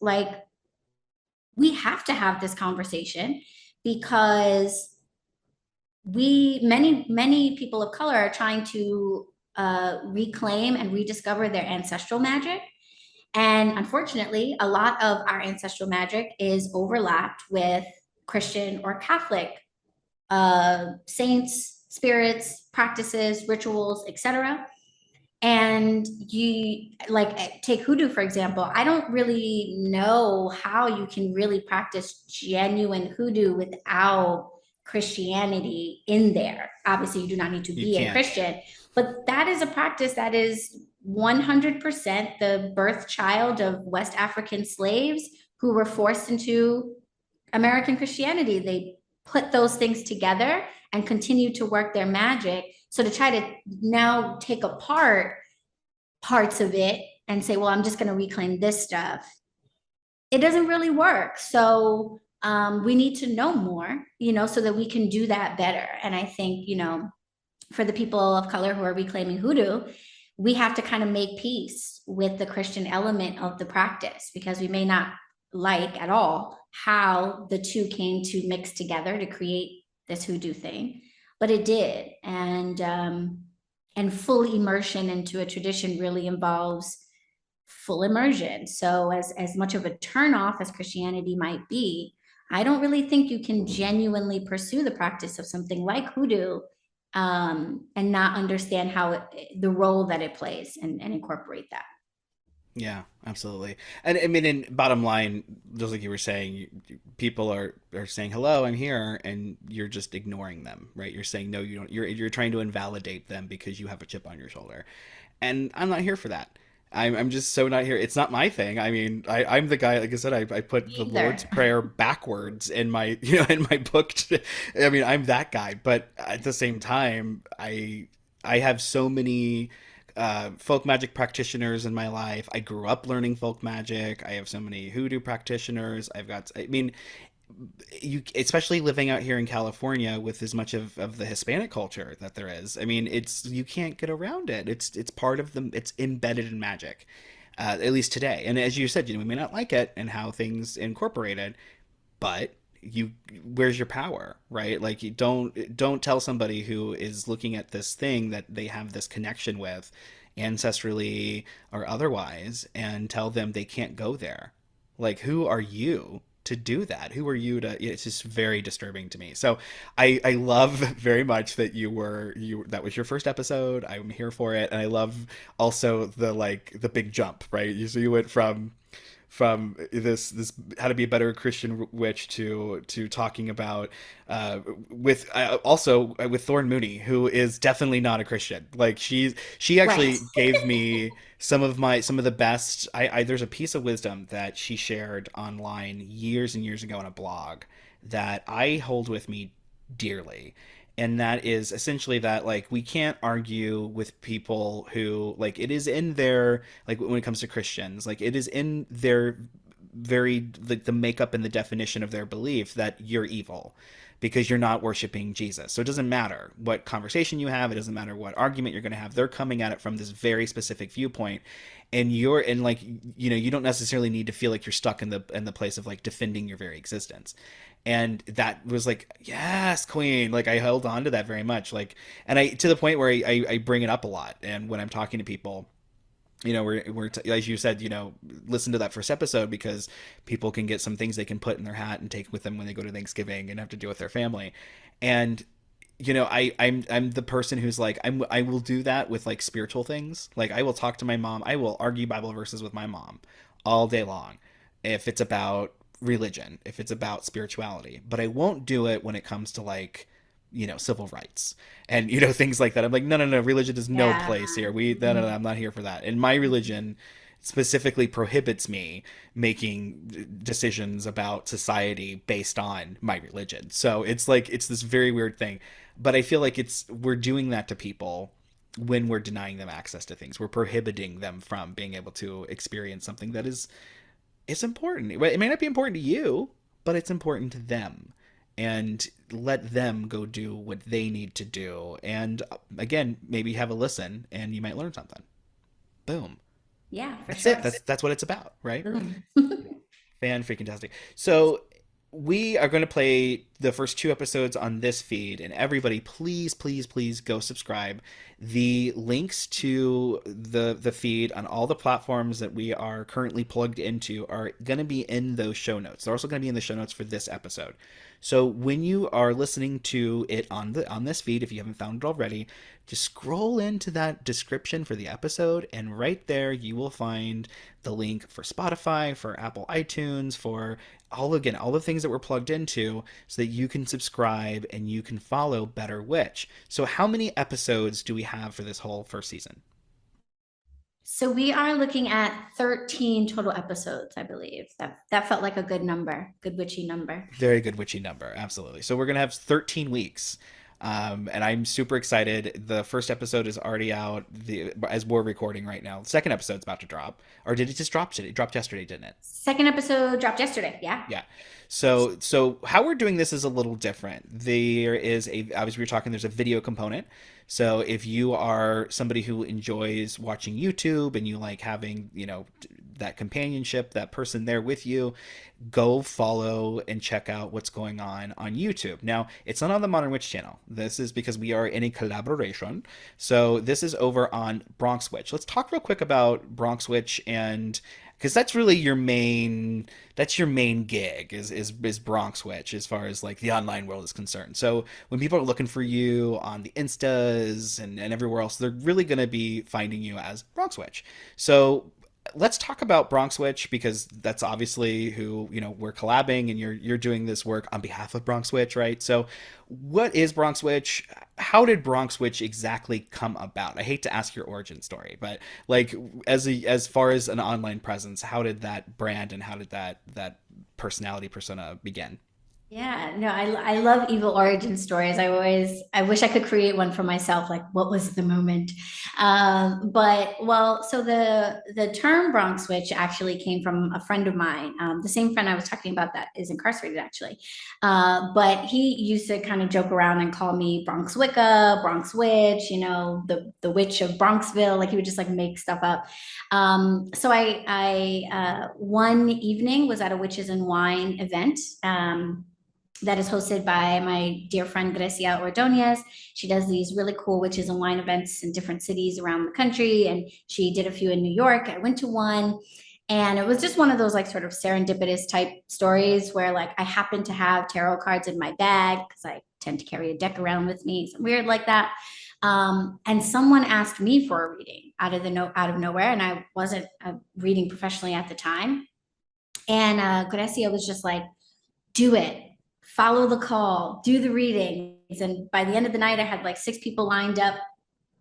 we have to have this conversation because many people of color are trying to reclaim and rediscover their ancestral magic. And unfortunately, a lot of our ancestral magic is overlapped with Christian or Catholic saints, spirits, practices, rituals, etc. And you take hoodoo, for example. I don't really know how you can really practice genuine hoodoo without Christianity in there. Obviously, you do not need to be a Christian, but that is a practice that is 100% the birth child of West African slaves who were forced into American Christianity. They put those things together and continue to work their magic. So to try to now take apart parts of it and say, well, I'm just going to reclaim this stuff, it doesn't really work. So we need to know more, so that we can do that better. And I think, for the people of color who are reclaiming hoodoo, we have to kind of make peace with the Christian element of the practice, because we may not like at all how the two came to mix together to create this hoodoo thing, but it did. And full immersion into a tradition really involves full immersion. So as much of a turnoff as Christianity might be, I don't really think you can genuinely pursue the practice of something like hoodoo and not understand the role that it plays and incorporate that. Yeah, absolutely. And I mean, in bottom line, just like you were saying, people are saying, hello, I'm here, and you're just ignoring them, right? You're saying, no, you don't. You're trying to invalidate them because you have a chip on your shoulder. And I'm not here for that. I'm just so not here. It's not my thing. I mean, I'm the guy, like I said, I put the Lord's Prayer backwards in my, in my book. I mean, I'm that guy. But at the same time, I have so many folk magic practitioners in my life. I grew up learning folk magic. I have so many hoodoo practitioners. you, especially living out here in California with as much of the Hispanic culture that there is. I mean, it's, you can't get around it. It's part of the, it's embedded in magic, at least today. And as you said, you know, we may not like it and how things incorporated, but you, where's your power, right? Like, you don't tell somebody who is looking at this thing that they have this connection with, ancestrally or otherwise, and tell them they can't go there. Like, who are you to do that? Who are you to, it's just very disturbing to me. So I love very much that that was your first episode. I'm here for it. And I love also the, like, the big jump, right? So you went from this how to be a better Christian witch to talking about with also with Thorn Mooney, who is definitely not a Christian. Like, she actually Right. gave me some of the best. I there's a piece of wisdom that she shared online years and years ago on a blog that I hold with me dearly. And that is essentially that, like, we can't argue with people who, like, it is in their, like, when it comes to Christians, like, it is in their very, like, the makeup and the definition of their belief that you're evil because you're not worshiping Jesus. So it doesn't matter what conversation you have, it doesn't matter what argument you're going to have. They're coming at it from this very specific viewpoint, and like, you know, you don't necessarily need to feel like you're stuck in the place of, like, defending your very existence. And that was like, yes, queen. Like, I held on to that very much. Like, and I, to the point where I bring it up a lot. And when I'm talking to people, you know, as you said, you know, listen to that first episode, because people can get some things they can put in their hat and take with them when they go to Thanksgiving and have to deal with their family. And, you know, I'm the person who's like, I will do that with, like, spiritual things. Like, I will talk to my mom. I will argue Bible verses with my mom all day long if it's about religion, if it's about spirituality. But I won't do it when it comes to, like, you know, civil rights and, you know, things like that. I'm like, no, religion has no Yeah. place here. No, I'm not here for that. And my religion specifically prohibits me making decisions about society based on my religion. So it's like, it's this very weird thing. But I feel like we're doing that to people when we're denying them access to things. We're prohibiting them from being able to experience something that is, it's important. It may not be important to you, but it's important to them. And let them go do what they need to do. And again, maybe have a listen and you might learn something. Boom. Yeah, for That's sure. it. That's what it's about, right? Boom. Fan freaking tastic. So we are going to play the first 2 episodes on this feed, and everybody, please, please, please go subscribe. The links to the feed on all the platforms that we are currently plugged into are going to be in those show notes. They're also going to be in the show notes for this episode. So when you are listening to it on this feed, if you haven't found it already, just scroll into that description for the episode, and right there you will find the link for Spotify, for Apple iTunes, for all the things that we're plugged into, so that you can subscribe and you can follow Better Witch. So how many episodes do we have for this whole first season? So we are looking at 13 total episodes, I believe. That felt like a good number, good witchy number. Very good witchy number, absolutely. So we're gonna have 13 weeks, and I'm super excited. The first episode is already out. As we're recording right now, the second episode's about to drop, or did it just drop today? It dropped yesterday, didn't it? Second episode dropped yesterday. Yeah. Yeah. So how we're doing this is a little different. There is obviously we were talking, there's a video component. So if you are somebody who enjoys watching YouTube and you like having, you know, that companionship, that person there with you, go follow and check out what's going on YouTube. Now, it's not on the Modern Witch channel. This is because we are in a collaboration. So this is over on Bronx Witch. Let's talk real quick about Bronx Witch, and because that's really your main gig is Bronx Witch as far as like the online world is concerned. So when people are looking for you on the Instas and everywhere else, they're really going to be finding you as Bronx Witch. So let's talk about Bronx Witch, because that's obviously who, you know, we're collabing, and you're doing this work on behalf of Bronx Witch, right? So what is Bronx Witch? How did Bronx Witch exactly come about? I hate to ask your origin story, but like as far as an online presence, how did that brand and how did that personality persona begin? Yeah, no, I love evil origin stories. I wish I could create one for myself. Like, what was the moment? But well, so the term Bronx witch actually came from a friend of mine, the same friend I was talking about that is incarcerated actually. But he used to kind of joke around and call me Bronx Wicca, Bronx witch, the witch of Bronxville. Like he would just like make stuff up. So I one evening was at a witches and wine event. That is hosted by my dear friend Grecia Ordonez. She does these really cool witches and wine events in different cities around the country. And she did a few in New York. I went to one. And it was just one of those like sort of serendipitous type stories where like I happened to have tarot cards in my bag because I tend to carry a deck around with me, something weird like that. And someone asked me for a reading out of nowhere, and I wasn't reading professionally at the time. And Grecia was just like, "Do it, follow the call, do the readings." And by the end of the night, I had like 6 people lined up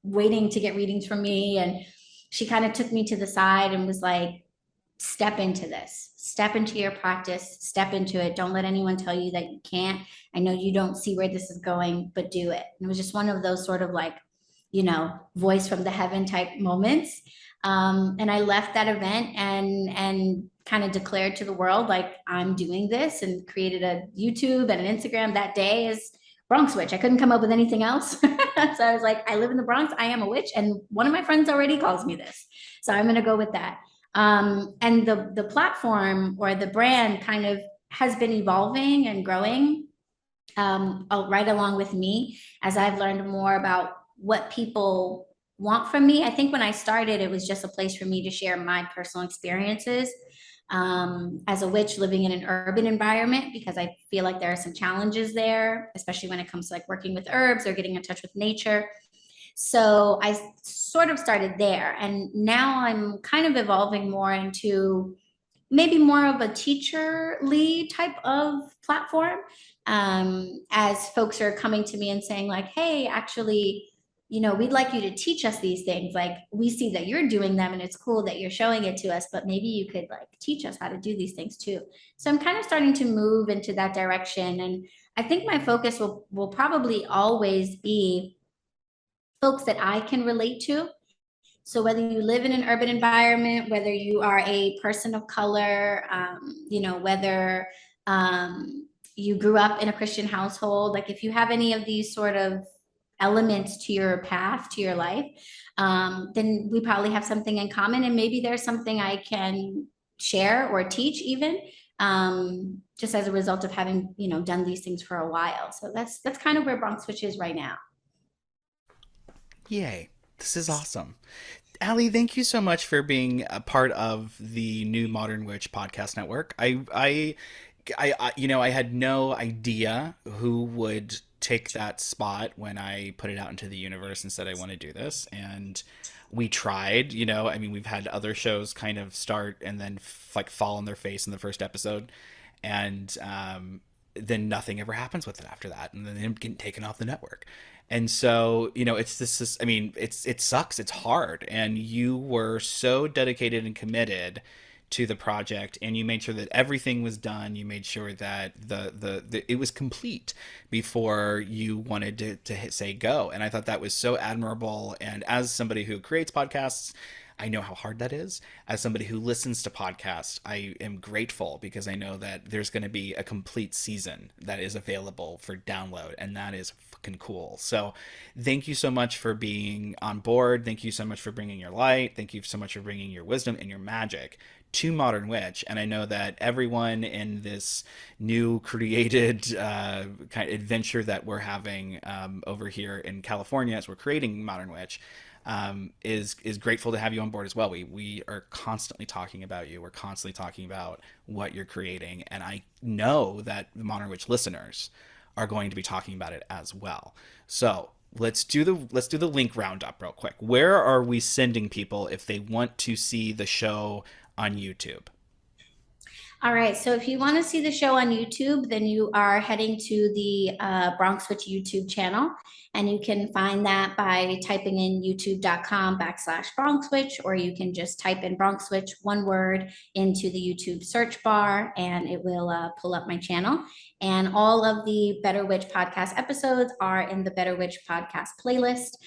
waiting to get readings from me. And she kind of took me to the side and was like, step into this, step into your practice, step into it. Don't let anyone tell you that you can't. I know you don't see where this is going, but do it. And it was just one of those sort of like, voice from the heaven type moments. And I left that event and kind of declared to the world, like, I'm doing this, and created a YouTube and an Instagram that day as Bronx Witch. I couldn't come up with anything else. So I was like, I live in the Bronx. I am a witch. And one of my friends already calls me this. So I'm going to go with that. And the platform or the brand kind of has been evolving and growing right along with me as I've learned more about what people want from me. I think when I started, it was just a place for me to share my personal experiences as a witch living in an urban environment, because I feel like there are some challenges there, especially when it comes to like working with herbs or getting in touch with nature. So I sort of started there, and now I'm kind of evolving more into maybe more of a teacher lead type of platform, as folks are coming to me and saying like, hey, actually, we'd like you to teach us these things. Like, we see that you're doing them and it's cool that you're showing it to us, but maybe you could like teach us how to do these things too. So I'm kind of starting to move into that direction. And I think my focus will probably always be folks that I can relate to. So whether you live in an urban environment, whether you are a person of color, whether you grew up in a Christian household, like if you have any of these sort of elements to your path, to your life, then we probably have something in common. And maybe there's something I can share or teach even, just as a result of having, done these things for a while. So that's kind of where Bronx Witch is right now. Yay. This is awesome. Aly, thank you so much for being a part of the New Modern Witch podcast network. I had no idea who would take that spot when I put it out into the universe and said I want to do this. And we tried, we've had other shows kind of start and then fall on their face in the first episode. And then nothing ever happens with it after that. And then they get taken off the network. And so, it sucks. It's hard. And you were so dedicated and committed to the project, and you made sure that everything was done. You made sure that it was complete before you wanted to say go. And I thought that was so admirable. And as somebody who creates podcasts, I know how hard that is. As somebody who listens to podcasts, I am grateful because I know that there's going to be a complete season that is available for download, and that is fucking cool. So thank you so much for being on board. Thank you so much for bringing your light. Thank you so much for bringing your wisdom and your magic to Modern Witch. And I know that everyone in this new created kind of adventure that we're having over here in California as we're creating Modern Witch is grateful to have you on board as well. We are constantly talking about you. We're constantly talking about what you're creating, and I know that the Modern Witch listeners are going to be talking about it as well. So let's do the link roundup real quick. Where are we sending people if they want to see the show on YouTube? All right. So if you want to see the show on YouTube, then you are heading to the Bronx Witch YouTube channel. And you can find that by typing in youtube.com/Bronx Witch, or you can just type in Bronx Witch, one word, into the YouTube search bar, and it will pull up my channel. And all of the Better Witch podcast episodes are in the Better Witch podcast playlist.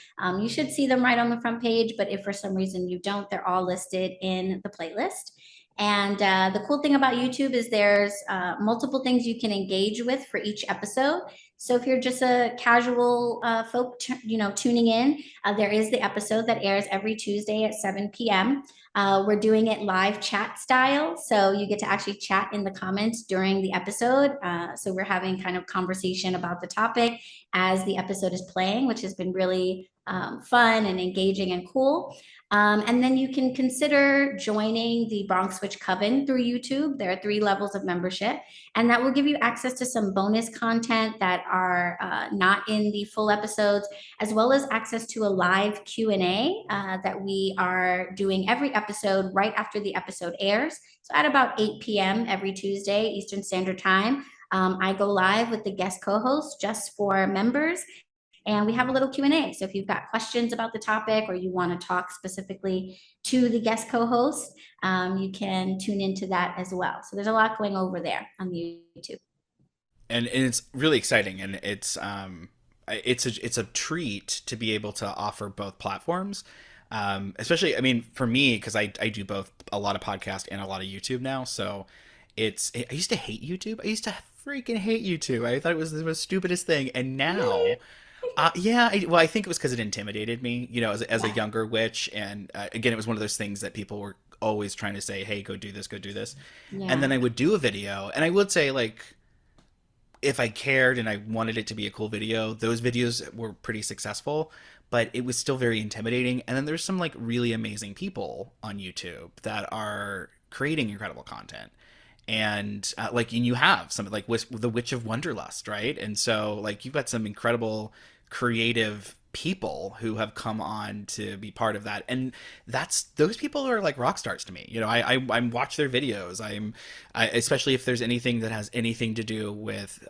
You should see them right on the front page, but if for some reason you don't, they're all listed in the playlist. And the cool thing about YouTube is there's multiple things you can engage with for each episode. So if you're just a casual folk, tuning in, there is the episode that airs every Tuesday at 7 p.m. We're doing it live chat style. So you get to actually chat in the comments during the episode. So we're having kind of conversation about the topic as the episode is playing, which has been really fun and engaging and cool. And then you can consider joining the Bronx Witch Coven through YouTube. There are 3 levels of membership, and that will give you access to some bonus content that are not in the full episodes, as well as access to a live Q&A that we are doing every episode right after the episode airs. So at about 8 p.m. every Tuesday, Eastern Standard Time, I go live with the guest co-host just for members. And we have a little Q&A. So if you've got questions about the topic or you want to talk specifically to the guest co-host, you can tune into that as well. So there's a lot going over there on YouTube. And it's really exciting, and it's a treat to be able to offer both platforms. Especially, I mean, for me, because I do both a lot of podcast and a lot of YouTube now. So I used to hate YouTube. I used to freaking hate YouTube. I thought it was the most stupidest thing. And now... I think it was because it intimidated me, as a younger witch. And again, it was one of those things that people were always trying to say, hey, go do this, go do this. Yeah. And then I would do a video, and I would say, like, if I cared and I wanted it to be a cool video, those videos were pretty successful, but it was still very intimidating. And then there's some like really amazing people on YouTube that are creating incredible content. And and you have some like the Witch of Wonderlust, right? And so like you've got some incredible creative people who have come on to be part of that, and those people are like rock stars to me. I watch their videos. I especially if there's anything that has anything to do with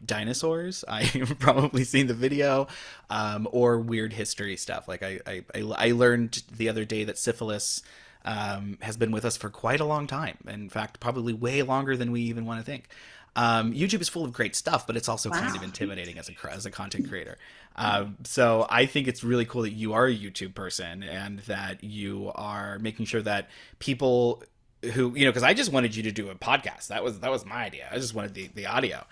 dinosaurs, I've probably seen the video, or weird history stuff. Like I learned the other day that syphilis has been with us for quite a long time. In fact, probably way longer than we even want to think. YouTube is full of great stuff, but it's also kind of intimidating as a content creator. So I think it's really cool that you are a YouTube person, and that you are making sure that people who, because I just wanted you to do a podcast. That was my idea. I just wanted the audio.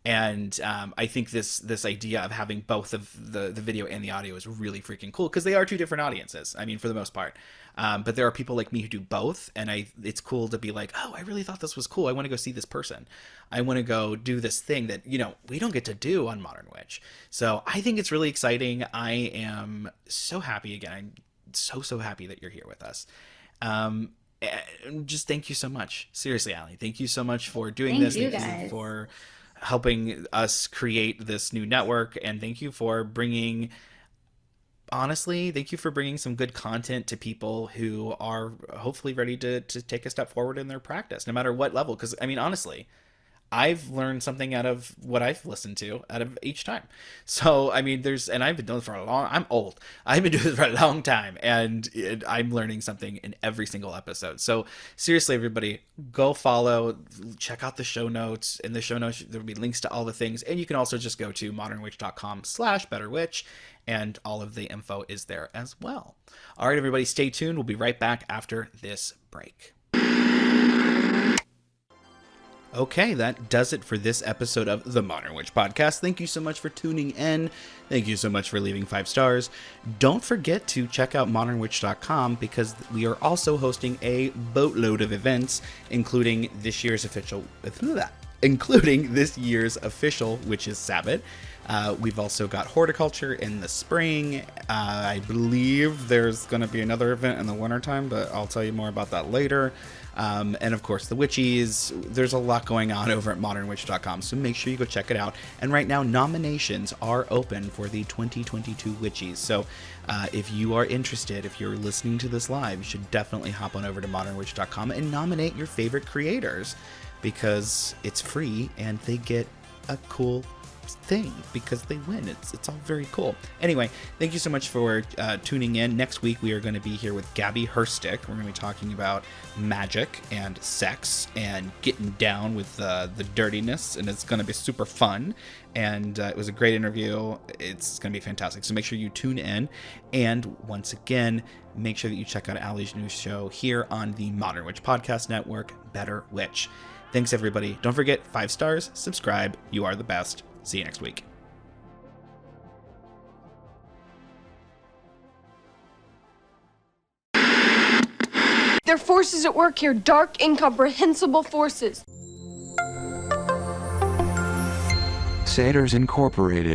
And I think this idea of having both of the video and the audio is really freaking cool, because they are 2 different audiences. I mean, for the most part. But there are people like me who do both, and it's cool to be like, oh, I really thought this was cool. I want to go see this person. I want to go do this thing that, we don't get to do on Modern Witch. So I think it's really exciting. I am so happy again. I'm so happy that you're here with us. Just thank you so much. Seriously, Aly, thank you so much for doing this. Thank you for helping us create this new network, and thank you for bringing some good content to people who are hopefully ready to take a step forward in their practice, no matter what level. Because I mean, honestly, I've learned something out of what I've listened to out of each time. So, I mean, and I've been doing it I'm old. I've been doing it for a long time, and I'm learning something in every single episode. So seriously, everybody, go follow, check out the show notes. In the show notes, there will be links to all the things. And you can also just go to modernwitch.com/betterwitch, and all of the info is there as well. All right, everybody, stay tuned. We'll be right back after this break. Okay, that does it for this episode of the Modern Witch Podcast. Thank you so much for tuning in. Thank you so much for leaving 5 stars. Don't forget to check out modernwitch.com, because we are also hosting a boatload of events, including this year's official Witches Sabbath. We've also got horticulture in the spring. I believe there's going to be another event in the wintertime, but I'll tell you more about that later. And of course, the Witchies. There's a lot going on over at modernwitch.com, so make sure you go check it out. And right now, nominations are open for the 2022 Witchies. So if you are interested, if you're listening to this live, you should definitely hop on over to modernwitch.com and nominate your favorite creators because it's free and they get a cool thing because they win. It's all very cool. Anyway, thank you so much for tuning in. Next week we are going to be here with Gabby Herstick. We're going to be talking about magic and sex and getting down with the dirtiness, and it's going to be super fun. And it was a great interview. It's going to be fantastic. So make sure you tune in. And once again, make sure that you check out Aly's new show here on the Modern Witch Podcast Network, Better Witch. Thanks, everybody. Don't forget, 5 stars, subscribe. You are the best. See you next week. There are forces at work here, dark, incomprehensible forces. Satyrs Incorporated.